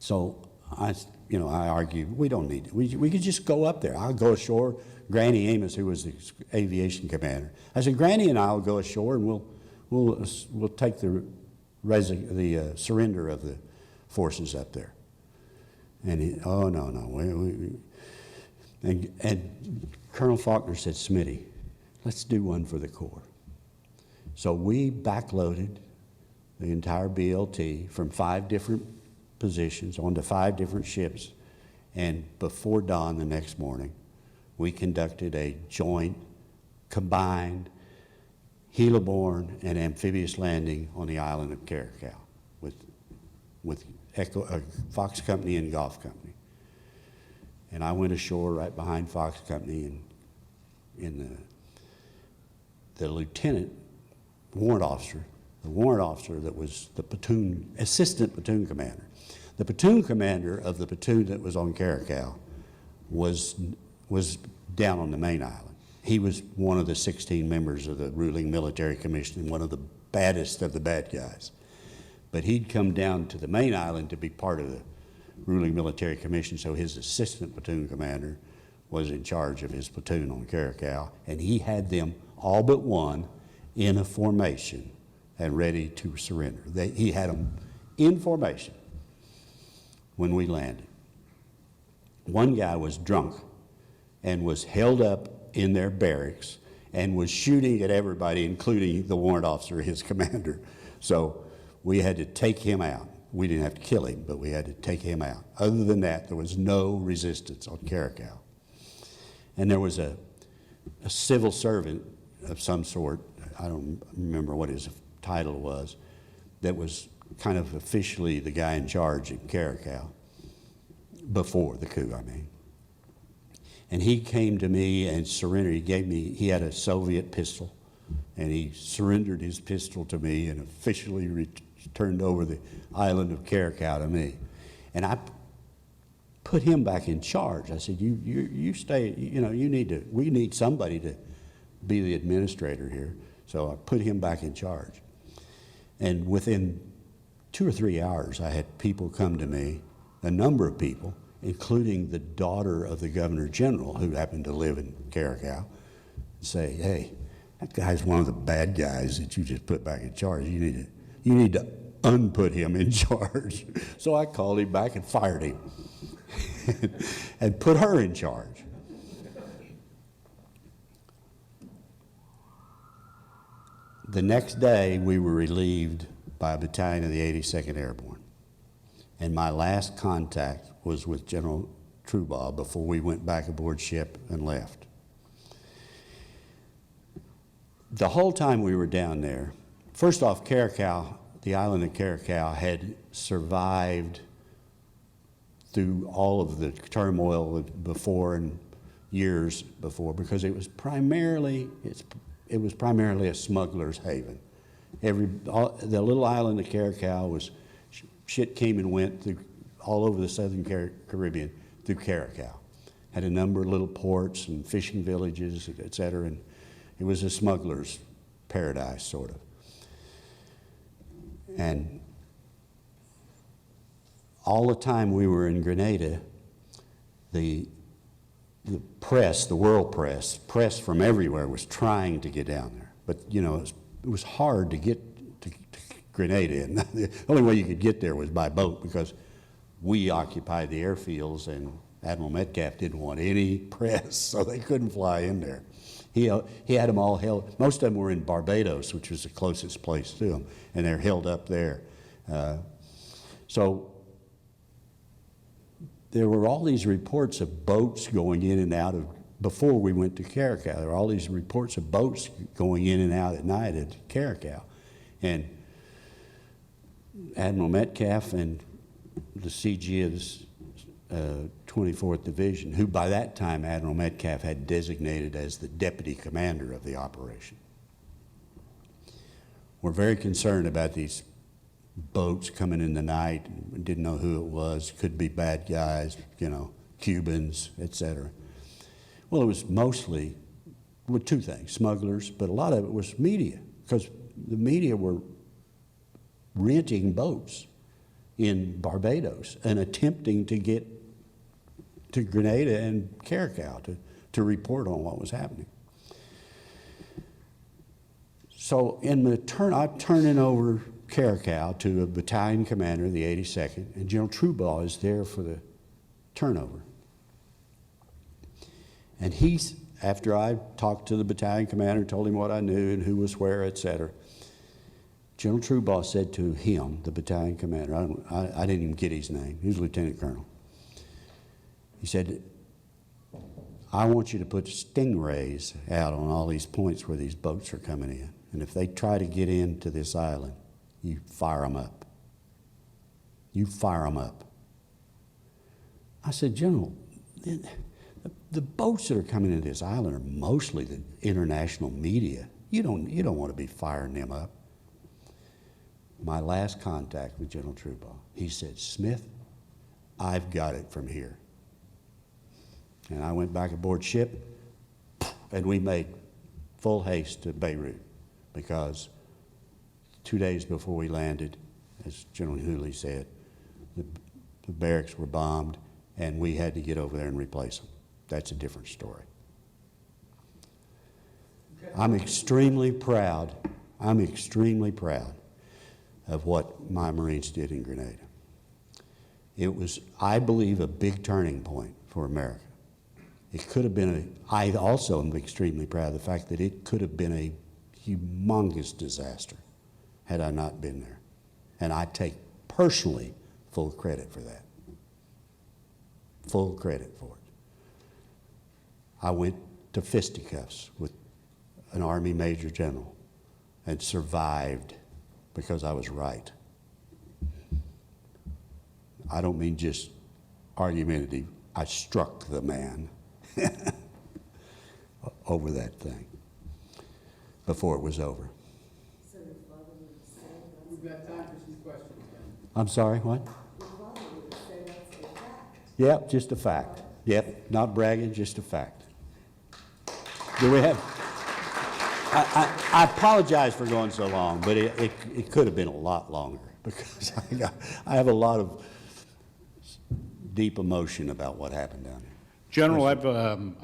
So I argue we don't need it. We could just go up there. I'll go ashore. Granny Amos, who was the aviation commander, I said, Granny and I'll go ashore and we'll take the surrender of the forces up there. And no. And Colonel Faulkner said, Smitty, let's do one for the Corps. So we backloaded the entire BLT from 5 different positions onto 5 different ships, and before dawn the next morning, we conducted a joint, combined, heliborne and amphibious landing on the island of Curacao with Fox Company and Golf Company. And I went ashore right behind Fox Company, and the lieutenant warrant officer, that was the assistant platoon commander. The platoon commander of the platoon that was on Curacao was down on the main island. He was one of the 16 members of the ruling military commission and one of the baddest of the bad guys. But he'd come down to the main island to be part of the ruling military commission, so his assistant platoon commander was in charge of his platoon on Curacao, and he had them all but one in a formation and ready to surrender. He had them in formation when we landed. One guy was drunk and was held up in their barracks and was shooting at everybody, including the warrant officer, his commander. So we had to take him out. We didn't have to kill him, but we had to take him out. Other than that, there was no resistance on Curacao. And there was a civil servant of some sort, I don't remember what his title was, that was kind of officially the guy in charge at Curacao, before the coup, I mean. And he came to me and surrendered. He had a Soviet pistol, and he surrendered his pistol to me and officially turned over the island of Curacao to me. And I put him back in charge. I said, you stay, we need somebody to be the administrator here. So I put him back in charge. And within 2 or 3 hours, I had people come to me, a number of people, including the daughter of the Governor General, who happened to live in Curacao, say, hey, that guy's one of the bad guys that you just put back in charge. You need to unput him in charge. So I called him back and fired him and put her in charge. The next day, we were relieved by a battalion of the 82nd Airborne. And my last contact was with General Trubaugh before we went back aboard ship and left. The whole time we were down there, first off, Curacao, the island of Curacao, had survived through all of the turmoil before and years before, because it was primarily a smuggler's haven. The little island of Curacao was, shit came and went through all over the southern Caribbean through Curacao. Had a number of little ports and fishing villages, et cetera, and it was a smuggler's paradise, sort of. And all the time we were in Grenada, the press, the world press from everywhere was trying to get down there. But, you know, it was hard to get to Grenada. And the only way you could get there was by boat, because we occupied the airfields and Admiral Metcalf didn't want any press, so they couldn't fly in there. He had them all held. Most of them were in Barbados, which was the closest place to them, and they're held up there. So there were all these reports of boats going in and out of, before we went to Curacao, there were all these reports of boats going in and out at night at Curacao. And Admiral Metcalf and the CG of the 24th Division, who by that time Admiral Metcalf had designated as the deputy commander of the operation, were very concerned about these boats coming in the night. Didn't know who it was. Could be bad guys, you know, Cubans, etc. Well, it was mostly, well, two things: smugglers, but a lot of it was media, because the media were renting boats in Barbados and attempting to get to Grenada and Curacao to report on what was happening. So I'm turning over Curacao to a battalion commander of the 82nd, and General Trubaugh is there for the turnover. And he's, after I talked to the battalion commander, told him what I knew and who was where, etc., General Trubaugh said to him, the battalion commander, I didn't even get his name, he was lieutenant colonel. He said, I want you to put stingrays out on all these points where these boats are coming in. And if they try to get into this island, you fire them up. You fire them up. I said, General, the boats that are coming into this island are mostly the international media. You don't want to be firing them up. My last contact with General Trubaugh, he said, Smith, I've got it from here. And I went back aboard ship, and we made full haste to Beirut, because 2 days before we landed, as General Hooley said, the barracks were bombed, and we had to get over there and replace them. That's a different story. I'm extremely proud of what my Marines did in Grenada. It was, I believe, a big turning point for America. It could have been I also am extremely proud of the fact that it could have been a humongous disaster had I not been there. And I take personally full credit for that. Full credit for it. I went to fisticuffs with an Army Major General and survived because I was right. I don't mean just argumentative. I struck the man over that thing before it was over. So your father would say that's We've got time for some questions, Ben. I'm sorry, what? your father would say that's a fact. Yep, just a fact. Yep, not bragging, just a fact. Do we have? I apologize for going so long, but it could have been a lot longer, because I have a lot of deep emotion about what happened down there. General,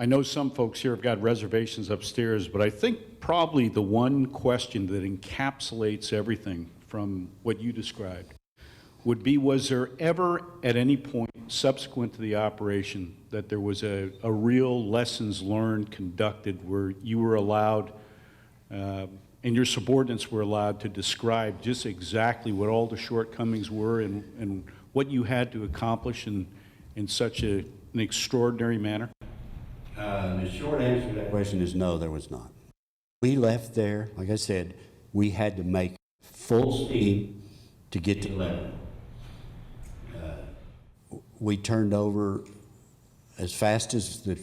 I know some folks here have got reservations upstairs, but I think probably the one question that encapsulates everything from what you described would be, was there ever at any point subsequent to the operation that there was a real lessons learned conducted where you were allowed, and your subordinates were allowed to describe just exactly what all the shortcomings were and what you had to accomplish in such an extraordinary manner? The short answer to that question is no, there was not. We left there, like I said, we had to make full steam to get to Lebanon. We turned over as fast as the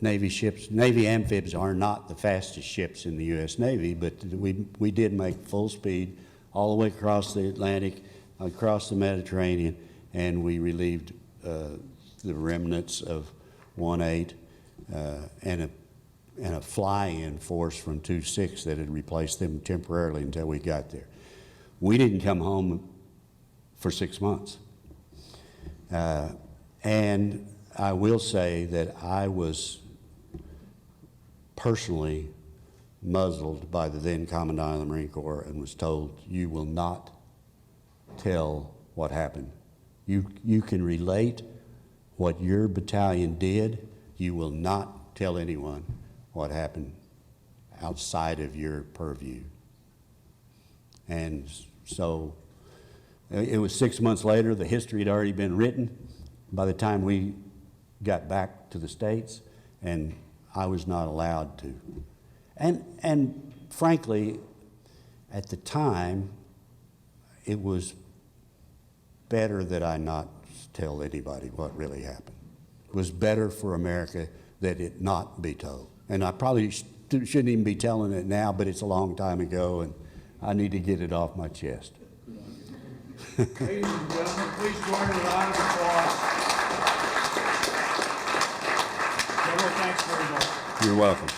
Navy ships. Navy amphibs are not the fastest ships in the U.S. Navy, but we did make full speed all the way across the Atlantic, across the Mediterranean, and we relieved the remnants of 1-8 and a fly-in force from 2-6 that had replaced them temporarily until we got there. We didn't come home for 6 months. And I will say that I was personally muzzled by the then Commandant of the Marine Corps and was told, you will not tell what happened. You can relate what your battalion did. You will not tell anyone what happened outside of your purview. And so it was 6 months later, the history had already been written by the time we got back to the States, and I was not allowed to. And frankly, at the time, it was better that I not tell anybody what really happened. It was better for America that it not be told. And I probably shouldn't even be telling it now, but it's a long time ago, and I need to get it off my chest. Ladies and gentlemen, please join in a round of applause. General, thanks very much. You're welcome.